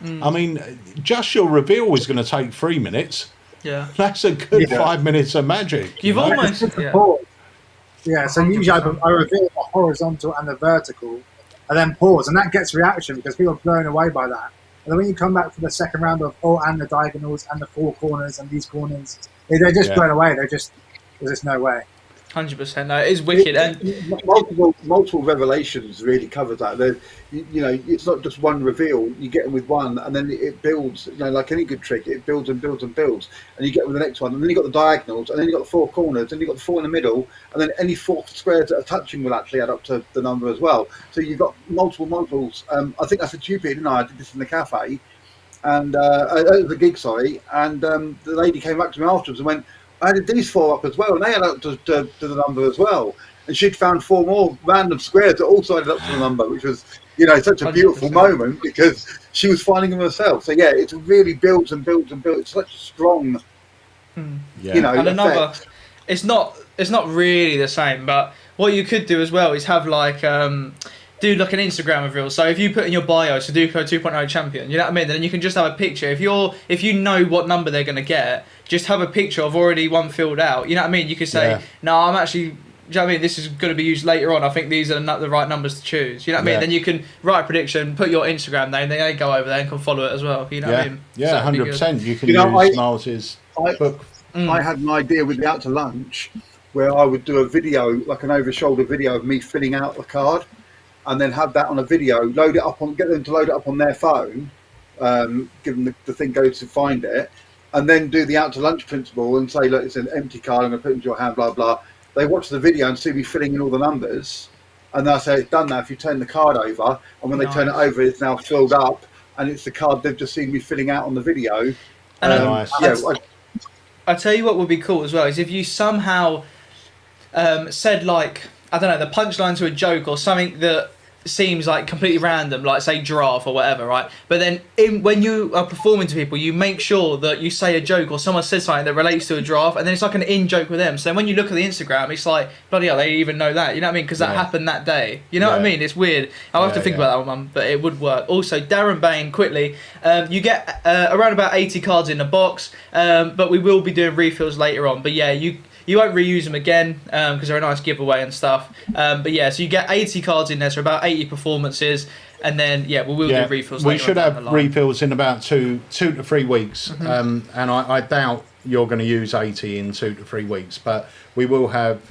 I mean, just your reveal is going to take 3 minutes. That's a good 5 minutes of magic. You've almost so usually I reveal the horizontal and the vertical, and then pause, and that gets reaction because people are blown away by that. And then when you come back for the second round of and the diagonals and the four corners and these corners, they're just blown away. There's just no way. 100%. No, it is wicked. And multiple revelations really covers that. You know, it's not just one reveal. You get them with one, and then it builds. You know, like any good trick, it builds and builds and builds, and you get with the next one, and then you got the diagonals, and then you got the four corners, and you got the four in the middle, and then any four squares that are touching will actually add up to the number as well. So you've got multiples. I think I said to you, Peter, didn't I? I did this in the cafe, and the gig, sorry, and the lady came back to me afterwards and went, I added these four up as well, and they added up to the number as well. And she'd found four more random squares that also added up to the number, which was, you know, such a beautiful 100%. Moment because she was finding them herself. So yeah, it really builds and builds and builds. It's such a strong, you know, and another, effect. It's not really the same, but what you could do as well is have like do like an Instagram reveal. So if you put in your bio Sudoku 2.0 champion, you know what I mean? Then you can just have a picture. If you know what number they're going to get, just have a picture of already one filled out. You know what I mean? You could say, no, I'm actually, do you know what I mean? This is going to be used later on. I think these are the right numbers to choose. You know what I mean? Then you can write a prediction, put your Instagram name, then they go over there and can follow it as well. You know what I mean? Yeah, 100%. You can use Miles's book. I had an idea with the Out to Lunch where I would do a video, like an over-shoulder video of me filling out the card, and then have that on a video, get them to load it up on their phone, give them the thing go to find it, and then do the Out to Lunch principle and say, look, it's an empty card, I'm going to put it into your hand, blah, blah. They watch the video and see me filling in all the numbers, and then I say, it's done now if you turn the card over, and when they turn it over, it's now filled up, and it's the card they've just seen me filling out on the video. Nice. I tell you what would be cool as well, is if you somehow said, like, I don't know, the punchline to a joke or something that seems like completely random, like say giraffe or whatever, right? But then when you are performing to people, you make sure that you say a joke or someone says something that relates to a giraffe, and then it's like an in-joke with them. So then when you look at the Instagram, it's like, bloody hell, they even know that. You know what I mean? Because that happened that day. You know what I mean? It's weird. I'll have to think about that one, but it would work. Also, Darren Bain, quickly, you get around about 80 cards in the box, but we will be doing refills later on. But yeah, You won't reuse them again because they're a nice giveaway and stuff. But yeah, so you get 80 cards in there, so about 80 performances. And then, we will do refills. We should have refills in about two to 3 weeks. And I doubt you're going to use 80 in 2 to 3 weeks, but we will have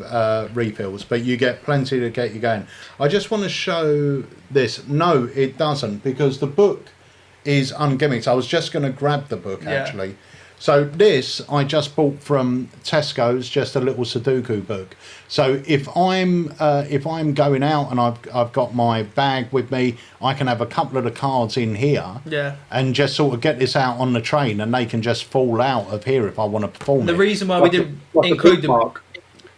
refills. But you get plenty to get you going. I just want to show this. No, it doesn't, because the book is ungimmicked. I was just going to grab the book, actually. So this I just bought from Tesco's, just a little Sudoku book. So if I'm going out and I've got my bag with me, I can have a couple of the cards in here, and just sort of get this out on the train, and they can just fall out of here if I want to perform. The reason why we didn't include the book.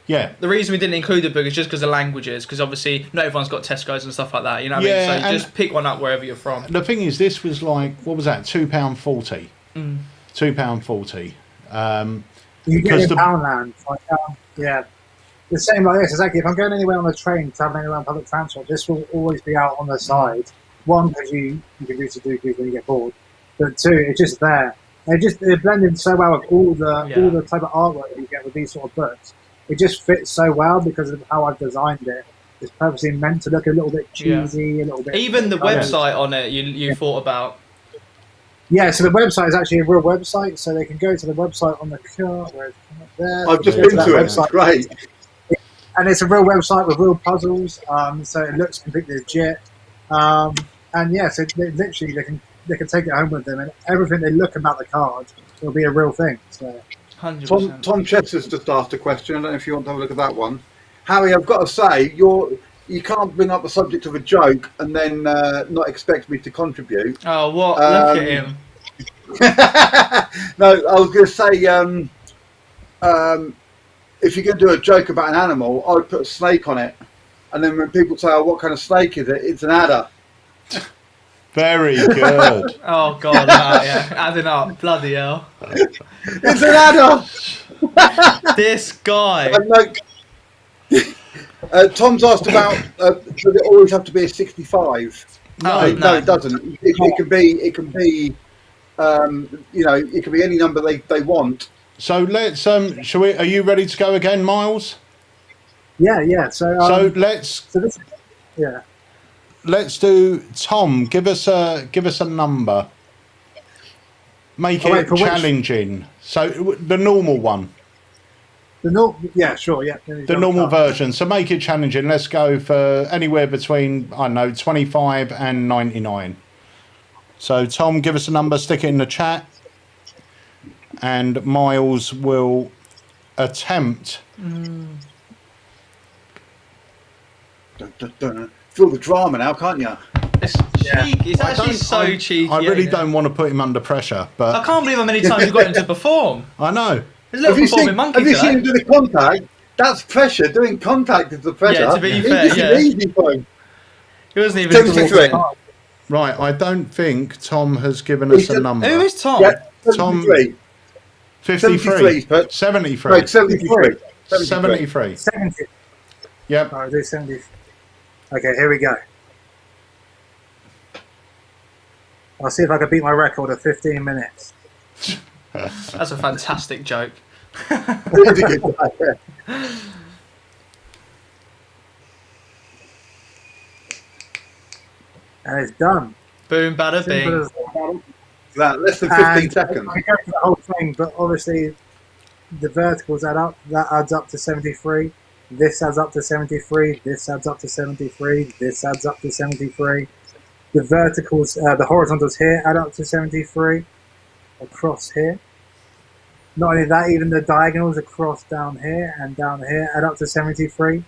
Yeah. The reason we didn't include the book is just because of languages, because obviously not everyone's got Tesco's and stuff like that. You know what I mean? So just pick one up wherever you're from. The thing is, this was like, what was that? £2.40. £2.40. You get in Poundland, the same like this. Exactly. If I'm going anywhere on the train, traveling around public transport, this will always be out on the side. One, because you can do Sudoku when you get bored, but two, it's just there. They're blended so well with all the type of artwork that you get with these sort of books. It just fits so well because of how I've designed it. It's purposely meant to look a little bit cheesy, a little bit. Even the website on it, you thought about. Yeah, so the website is actually a real website, so they can go to the website on the card. Where it's up there. I've just been to it. Website. Great. And it's a real website with real puzzles, so it looks completely legit. And so they literally they can take it home with them, and everything they look about the card will be a real thing. So. 100%. Tom Chester's just asked a question. I don't know if you want to have a look at that one. Harry, I've got to say, you can't bring up the subject of a joke and then not expect me to contribute. Oh, what? Look at him. No, I was going to say, if you're going to do a joke about an animal, I would put a snake on it. And then when people say, what kind of snake is it? It's an adder. Very good. Oh, God, adding up. Bloody hell. It's an adder! This guy. Tom's asked about does it always have to be a 65? No, it doesn't. It can be it can be any number they want. So let's shall we? Are you ready to go again, Miles? Yeah. So let's do Tom. Give us a number. Make it challenging. So the normal one. The normal version. So make it challenging. Let's go for anywhere between 25 and 99. So Tom, give us a number. Stick it in the chat, and Miles will attempt. Feel the drama now, can't you? It's cheeky. It's actually so cheeky. I really don't want to put him under pressure, but I can't believe how many times you've got him to perform. I know. There's a little performing monkey. Have you seen him do the contact? That's pressure. Doing contact is the pressure. Yeah, to be fair, it's easy for him. He wasn't even. 73. Right, I don't think Tom has given us a number. Who is Tom? Yeah, Tom. 53. 73. Right, 73. 73. 70. Yep. I'll do 70. Okay, here we go. I'll see if I can beat my record of 15 minutes. That's a fantastic joke. It is a good one. And it's done. Boom, bada bing. That, less than 15 seconds. I go for the whole thing, but obviously the verticals add up. That adds up to 73. This adds up to 73. This adds up to 73. This adds up to 73. The verticals, the horizontals here add up to 73. Across here. Not only that, even the diagonals across down here and down here add up to 73.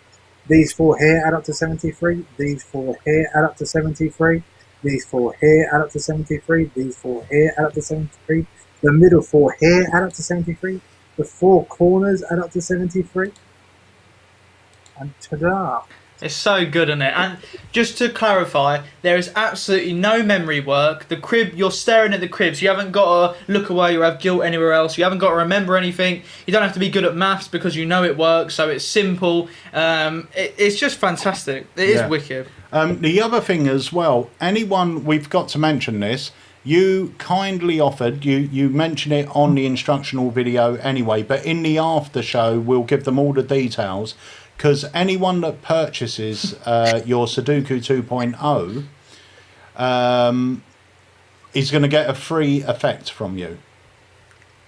These four here add up to 73. These four here add up to 73. These four here add up to 73. These four here add up to 73. The middle four here add up to 73. The four corners add up to 73. And ta-da! It's so good, isn't it? And just to clarify, there is absolutely no memory work. The crib, you're staring at the crib, so you haven't got to look away or have guilt anywhere else. You haven't got to remember anything. You don't have to be good at maths because you know it works, so it's simple. It's just fantastic. It is wicked. The other thing as well, we've got to mention this, you kindly offered, you mentioned it on the instructional video anyway, but in the after show, we'll give them all the details, because anyone that purchases your Sudoku 2.0 is going to get a free effect from you.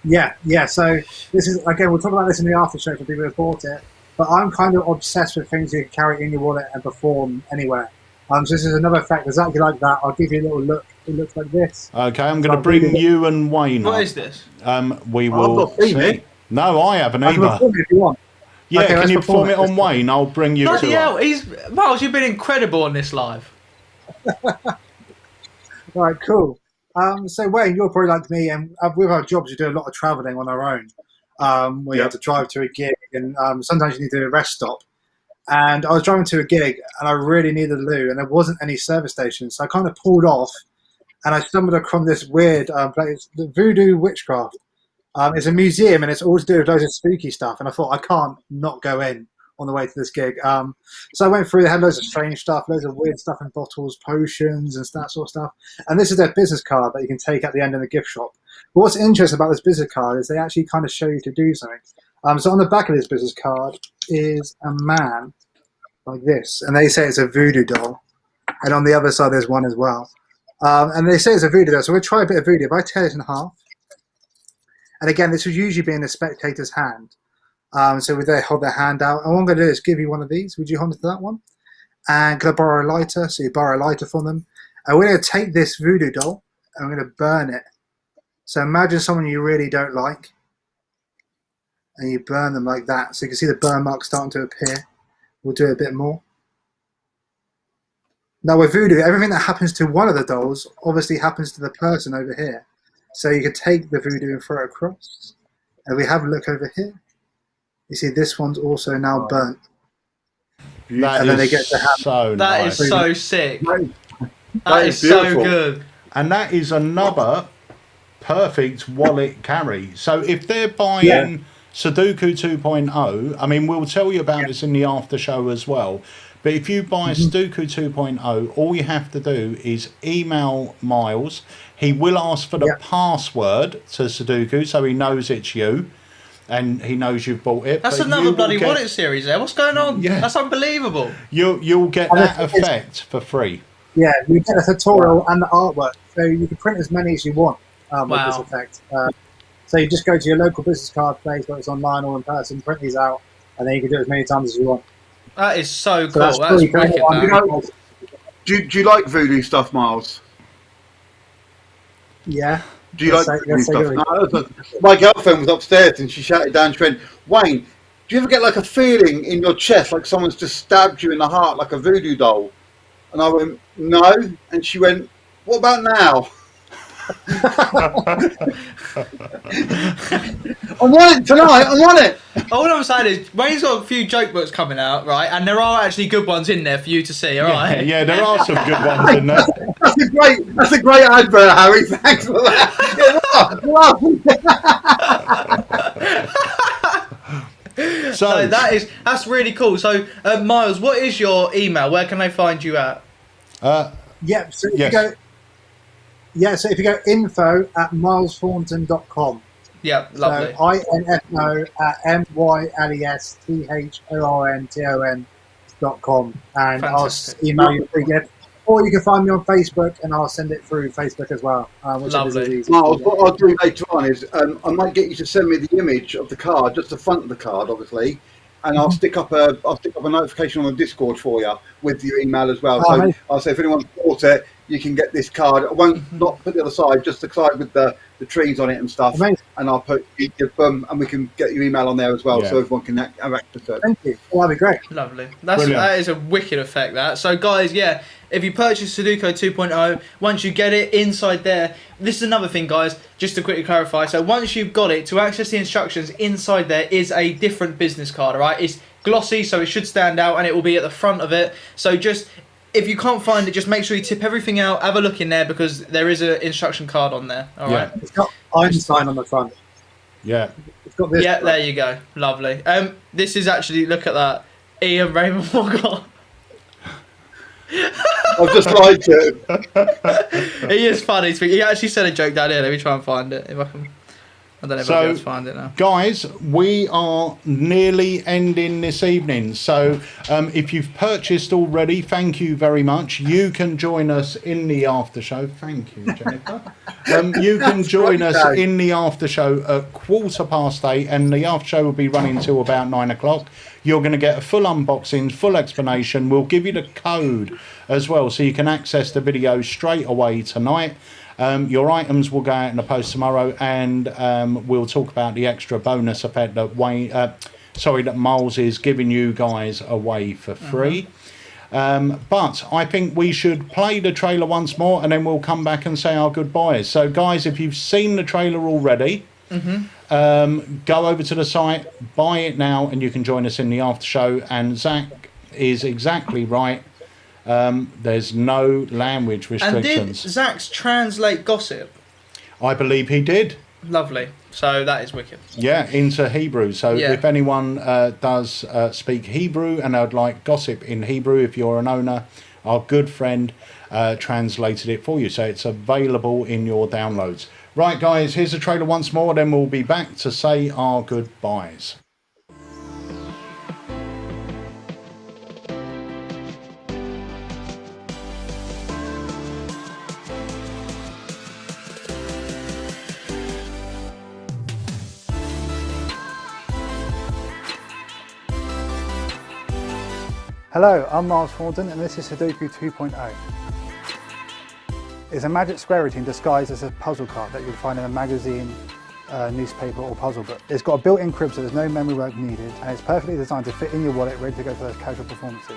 Yeah. So this is, again, we'll talk about this in the after show for people who bought it, but I'm kind of obsessed with things you can carry in your wallet and perform anywhere. So this is another effect exactly like that. I'll give you a little look. It looks like this. Okay, I'm going to bring you and Wayne up. What is this? We will I've not seen it. No, I haven't I can either. perform it if you want. Yeah, Okay, can let's you perform it on this Wayne? I'll bring you Bloody two hell, up. Miles, you've been incredible on this live. Right, cool. So Wayne, you're probably like me, and with our jobs, you do a lot of travelling on our own. We have to drive to a gig, and sometimes you need to do a rest stop. And I was driving to a gig, and I really needed a loo, and there wasn't any service station, so I kind of pulled off, and I stumbled across this weird place, the Voodoo Witchcraft. It's a museum, and it's all to do with loads of spooky stuff. And I thought, I can't not go in on the way to this gig. So I went through. They had loads of strange stuff, loads of weird stuff in bottles, potions, and that sort of stuff. And this is their business card that you can take at the end in the gift shop. But what's interesting about this business card is they actually kind of show you to do something. So on the back of this business card is a man like this, and they say it's a voodoo doll. And on the other side, there's one as well. And they say it's a voodoo doll. So we'll try a bit of voodoo. If I tear it in half, and again, this would usually be in the spectator's hand. So they hold their hand out. And what I'm going to do is give you one of these. Would you hold to that one? And can I borrow a lighter? So you borrow a lighter from them. And we're going to take this voodoo doll and we're going to burn it. So imagine someone you really don't like. And you burn them like that. So you can see the burn mark starting to appear. We'll do it a bit more. Now with voodoo, everything that happens to one of the dolls obviously happens to the person over here. So you can take the voodoo and throw it across. And we have a look over here. You see this one's also now burnt. That and then they is get to have so That nice. is so sick. That is is so beautiful. good. And that is another perfect wallet carry. So if they're buying Sudoku 2.0, I mean, we'll tell you about this in the after show as well. But if you buy Sudoku 2.0, all you have to do is email Miles. He will ask for the password to Sudoku so he knows it's you. And he knows you've bought it. That's but another you bloody will get, wallet series there. What's going on? Yeah. That's unbelievable. You'll get that effect for free. Yeah, you get a tutorial and the artwork. So you can print as many as you want with this effect. So you just go to your local business card place, whether it's online or in person, print these out, and then you can do it as many times as you want. That is so cool. That's That's wicked, pretty cool. man. You know, do you like voodoo stuff, Miles? Yeah. Do you like Let's voodoo say stuff? No, my girlfriend was upstairs and she shouted down, she went, Wayne, do you ever get like a feeling in your chest like someone's just stabbed you in the heart like a voodoo doll? And I went, no. And she went, what about now? I want it tonight, I want it. All I'm saying is, Wayne's got a few joke books coming out, right? And there are actually good ones in there for you to see, alright? Yeah, there are some good ones in there. That's a great advert, Harry. Thanks for that. So that's really cool. So Miles, what is your email? Where can they find you at? Yeah, so if you go so if you go info@milesthornton.com. Yeah, lovely. So info@milesthornton.com, and Fantastic. I'll email you a free gift. Or you can find me on Facebook and I'll send it through Facebook as well. Which Lovely. is easy. Miles, what I'll do later on is I might get you to send me the image of the card, just the front of the card, obviously, and I'll stick up a notification on the Discord for you with your email as well. So nice. I'll say if anyone's bought it, you can get this card. I won't not put the other side, just the side with the trees on it and stuff. Amazing. And I'll put and we can get your email on there as well, Yeah. so everyone can have access to it. Thank you. Well, that'd be great. Lovely. Brilliant. That is a wicked effect, that. So, guys, yeah, if you purchase Sudoku 2.0, once you get it inside there, this is another thing, guys, just to quickly clarify. So, once you've got it, to access the instructions, inside there is a different business card, all right? It's glossy, so it should stand out, and it will be at the front of it. So, just if you can't find it, just make sure you tip everything out, have a look in there, because there is an instruction card on there, all right? It's got Einstein on the front. Yeah. It's got this. Yeah, there you go. Lovely. This is actually, look at that, Ian Raymond Morgan. I've just lied to him. He is funny. He actually said a joke down here. Let me try and find it. If I can. I don't know if I'll be able to find it now. Guys, we are nearly ending this evening. So if you've purchased already, thank you very much. You can join us in the after show. Thank you, Jennifer. You can join us in the after show at 8:15, and the after show will be running till about 9 o'clock. You're going to get a full unboxing, full explanation. We'll give you the code as well, so you can access the video straight away tonight. Your items will go out in the post tomorrow, and we'll talk about the extra bonus effect that that Miles is giving you guys away for free. But I think we should play the trailer once more, and then we'll come back and say our goodbyes. So, guys, if you've seen the trailer already, go over to the site, buy it now, and you can join us in the after show. And Zach is exactly right. There's no language restrictions. And did Zach's translate gossip? I believe he did. Lovely. So that is wicked. Yeah, into Hebrew. So if anyone does speak Hebrew and they'd like gossip in Hebrew, if you're an owner, our good friend translated it for you. So it's available in your downloads. Right, guys, here's the trailer once more. Then we'll be back to say our goodbyes. Hello, I'm Miles Thornton and this is Sudoku 2.0. It's a magic square routine disguised as a puzzle card that you'll find in a magazine, newspaper or puzzle book. It's got a built-in crib so there's no memory work needed, and it's perfectly designed to fit in your wallet, ready to go for those casual performances.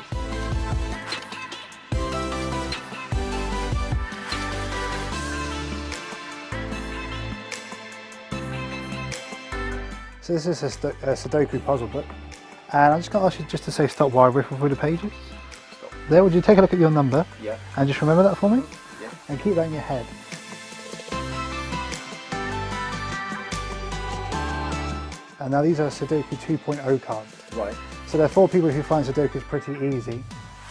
So this is a Sudoku puzzle book. And I'm just going to ask you just to say stop while I ripple through the pages. Stop. There, would you take a look at your number? Yeah. And just remember that for me? Yeah. And keep that in your head. And now these are Sudoku 2.0 cards. Right. So they're for people who find Sudoku pretty easy,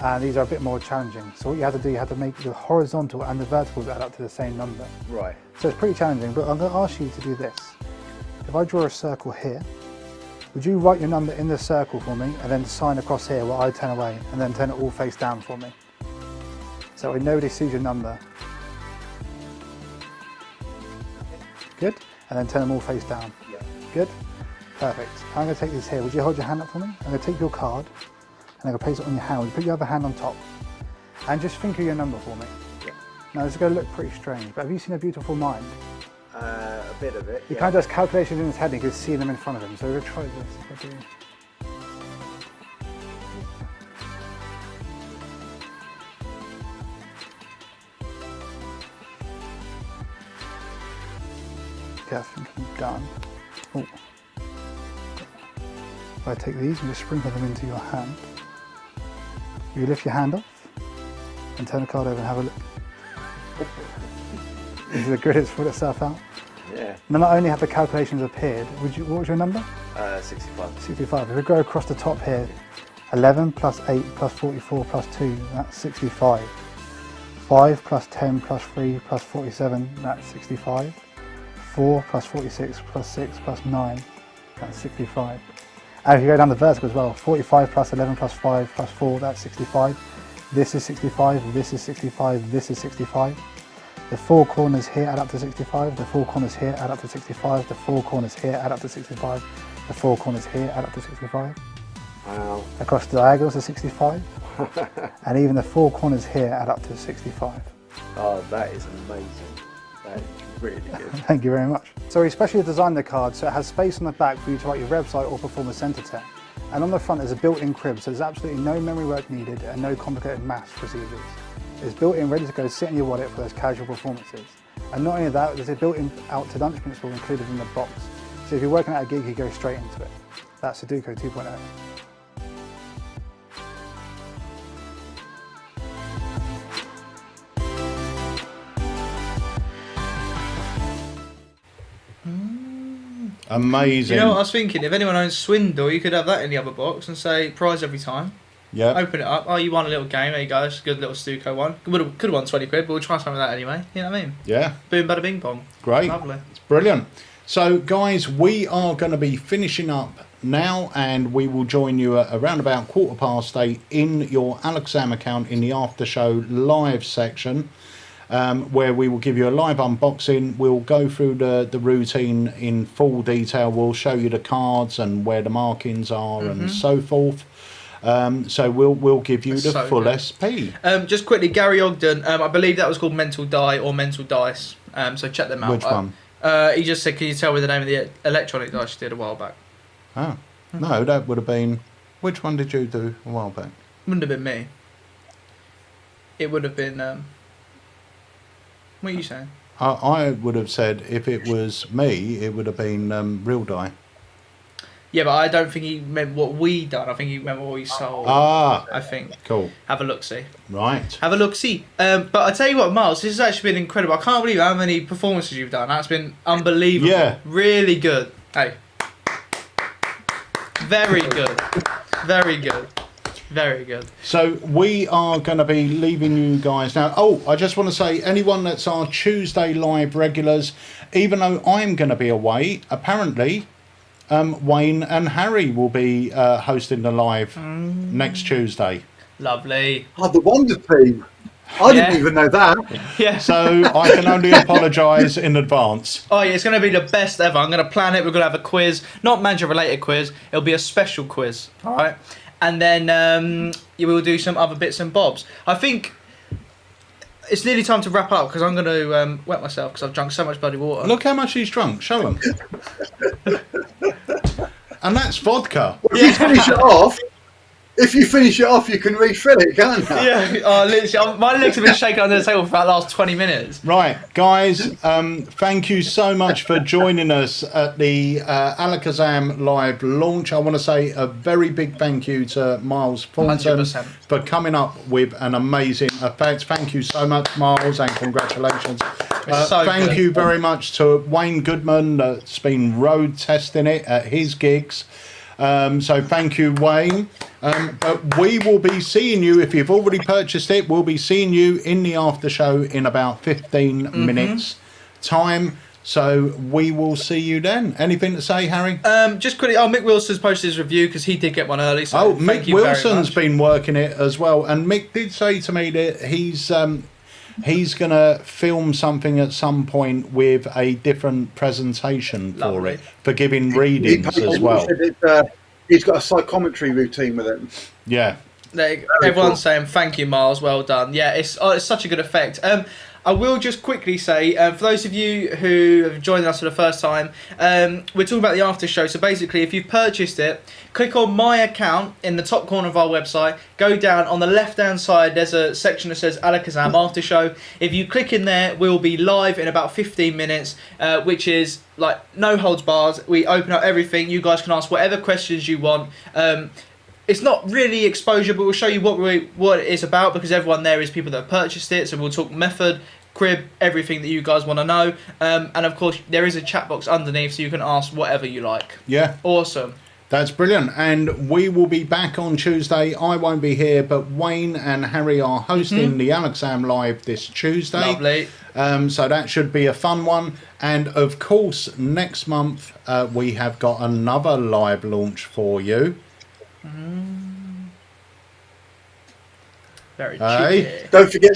and these are a bit more challenging. So what you have to do, you have to make the horizontal and the verticals add up to the same number. Right. So it's pretty challenging, but I'm going to ask you to do this. If I draw a circle here, would you write your number in the circle for me and then sign across here while I turn away and then turn it all face down for me? So when nobody sees your number. Good? And then turn them all face down. Yeah. Good? Perfect. I'm going to take these here. Would you hold your hand up for me? I'm going to take your card and I'm going to place it on your hand. Would you put your other hand on top? And just think of your number for me. Yeah. Now this is going to look pretty strange, but have you seen A Beautiful Mind? A bit of it. He kind of does calculations in his head and he can see them in front of him. So we're going to try this. If I do. Okay, I think I'm done. Oh. If I take these and just sprinkle them into your hand, you lift your hand off and turn the card over and have a look. Is the grid has put itself out? Yeah. Now not only have the calculations appeared, what was your number? 65. 65. If we go across the top here, 11 plus 8 plus 44 plus 2, that's 65. 5 plus 10 plus 3 plus 47, that's 65. 4 plus 46 plus 6 plus 9, that's 65. And if you go down the vertical as well, 45 plus 11 plus 5 plus 4, that's 65. This is 65, this is 65, this is 65. The four corners here add up to 65, the four corners here add up to 65, the four corners here add up to 65, the four corners here add up to 65. Wow. Across the diagonals are 65, and even the four corners here add up to 65. Oh, that is amazing. That is really good. Thank you very much. So we specially designed the card so it has space on the back for you to write your website or perform a centre tech. And on the front there's a built-in crib, so there's absolutely no memory work needed and no complicated maths procedures. It's built in, ready to go, sit in your wallet for those casual performances. And not only that, there's a built-in out to lunch principle included in the box. So if you're working at a gig, you go straight into it. That's Sudoku 2.0. Amazing. You know what I was thinking? If anyone owns Swindle, you could have that in the other box and say prize every time. Yeah. Open it up. Oh, you won a little game. There you go. It's a good little Stuco one. Could have won 20 quid, but we'll try some of that anyway. You know what I mean? Yeah. Boom, bada, bing, bong. Great. Lovely. It's brilliant. So, guys, we are going to be finishing up now, and we will join you at around about 8:15 in your Alakazam account in the after show live section, where we will give you a live unboxing. We'll go through the routine in full detail. We'll show you the cards and where the markings are and so forth. So we'll give you the full good. SP. Just quickly, Gary Ogden, I believe that was called Mental Die or Mental Dice. So check them out. Which one? He just said, can you tell me the name of the electronic dice you did a while back? Oh, no, that would have been... Which one did you do a while back? Wouldn't have been me. It would have been... what are you saying? I would have said if it was me, it would have been Real Die. Yeah, but I don't think he meant what we done. I think he meant what we sold. Ah, I think. cool. Have a look-see. Right. Have a look-see. But I tell you what, Miles, this has actually been incredible. I can't believe how many performances you've done. That's been unbelievable. Yeah. Really good. Hey. Very good. Very good. Very good. So we are going to be leaving you guys now. Oh, I just want to say, anyone that's our Tuesday live regulars, even though I'm going to be away, apparently... Wayne and Harry will be hosting the live next Tuesday. Lovely. Oh, the Wonder Team. I didn't even know that. Yeah. So I can only apologise in advance. Oh, yeah, it's going to be the best ever. I'm going to plan it. We're going to have a quiz. Not manager-related quiz. It'll be a special quiz. All right? And then we will do some other bits and bobs. I think... It's nearly time to wrap up because I'm going to wet myself because I've drunk so much bloody water. Look how much he's drunk. Show him. And that's vodka. Well, if you finish it off, you can refill it, can't you? Yeah, literally, my legs have been shaking under the table for about the last 20 minutes. Right, guys, thank you so much for joining us at the Alakazam live launch. I want to say a very big thank you to Miles Thornton 100%. for coming up with an amazing effect. Thank you so much, Miles, and congratulations. Thank you very much to Wayne Goodman that's been road testing it at his gigs. So thank you, Wayne. But we will be seeing you, if you've already purchased it, we'll be seeing you in the after show in about 15 minutes time. So we will see you then. Anything to say, Harry? Just quickly, Mick Wilson's posted his review because he did get one early. So Mick Wilson's been working it as well. And Mick did say to me that he's going to film something at some point with a different presentation for it, for giving readings as well. He's got a psychometry routine with it. Yeah. Everyone's saying thank you, Miles. Well done. Yeah, it's such a good effect. I will just quickly say, for those of you who have joined us for the first time, we're talking about the after show. So basically, if you've purchased it, click on my account in the top corner of our website. Go down on the left-hand side. There's a section that says Alakazam After Show. If you click in there, we'll be live in about 15 minutes, which is like no holds bars. We open up everything. You guys can ask whatever questions you want. It's not really exposure, but we'll show you what it is about, because everyone there is people that have purchased it. So we'll talk method, crib, everything that you guys want to know. And of course, there is a chat box underneath, so you can ask whatever you like. Yeah. Awesome. That's brilliant. And we will be back on Tuesday. I won't be here, but Wayne and Harry are hosting the Alakazam Live this Tuesday. Lovely. So that should be a fun one. And of course, next month, we have got another live launch for you. Very cheeky. Don't forget,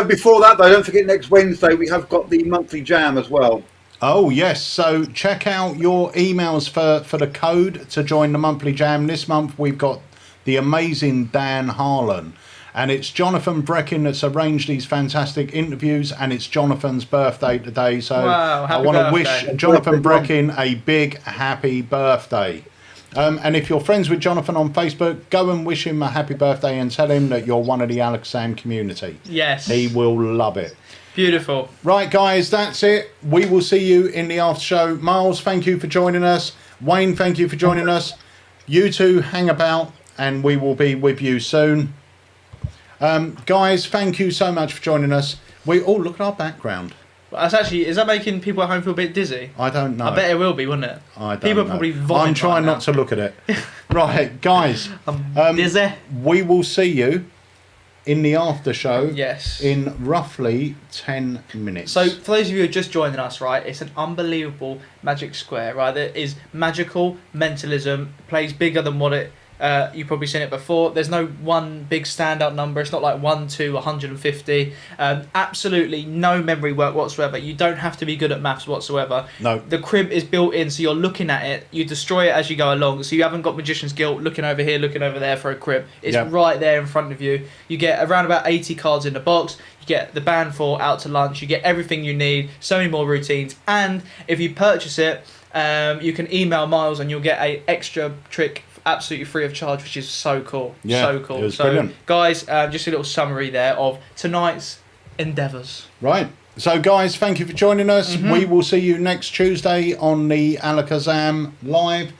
before that though, don't forget next Wednesday we have got the monthly jam as well. Oh yes, so check out your emails for the code to join the monthly jam. This month we've got the amazing Dan Harlan, and it's Jonathan Brecken that's arranged these fantastic interviews, and it's Jonathan's birthday today, so wow, I want to wish Jonathan Brecken a big happy birthday. And if you're friends with Jonathan on Facebook, go and wish him a happy birthday and tell him that you're one of the Alakazam community. Yes. He will love it. Beautiful. Right, guys, that's it. We will see you in the after show. Miles, thank you for joining us. Wayne, thank you for joining us. You two hang about, and we will be with you soon. Guys, thank you so much for joining us. Oh, look at our background. That's actually, is that making people at home feel a bit dizzy? I don't know. I bet it will be, wouldn't it? I don't people know. are probably vomiting. I'm trying right not to look at it. Right, guys. Dizzy. We will see you in the after show. Yes. In roughly 10 minutes. So, for those of you who are just joining us, right, it's an unbelievable Magic Square, right? That is magical mentalism, plays bigger than what it. You've probably seen it before. There's no one big standout number. It's not like 1 to 150. Absolutely no memory work whatsoever. You don't have to be good at maths whatsoever. No. The crib is built in, so you're looking at it. You destroy it as you go along. So you haven't got magician's guilt looking over here, looking over there for a crib. It's right there in front of you. You get around about 80 cards in the box. You get the band for out to lunch. You get everything you need. So many more routines. And if you purchase it, you can email Miles and you'll get an extra trick absolutely free of charge, which is so cool. Yeah, so cool. it was So, brilliant. guys, just a little summary there of tonight's endeavours. Right. So, guys, thank you for joining us. We will see you next Tuesday on the Alakazam Live.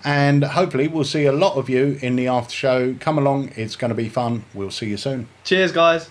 And hopefully we'll see a lot of you in the after show. Come along. It's going to be fun. We'll see you soon. Cheers, guys.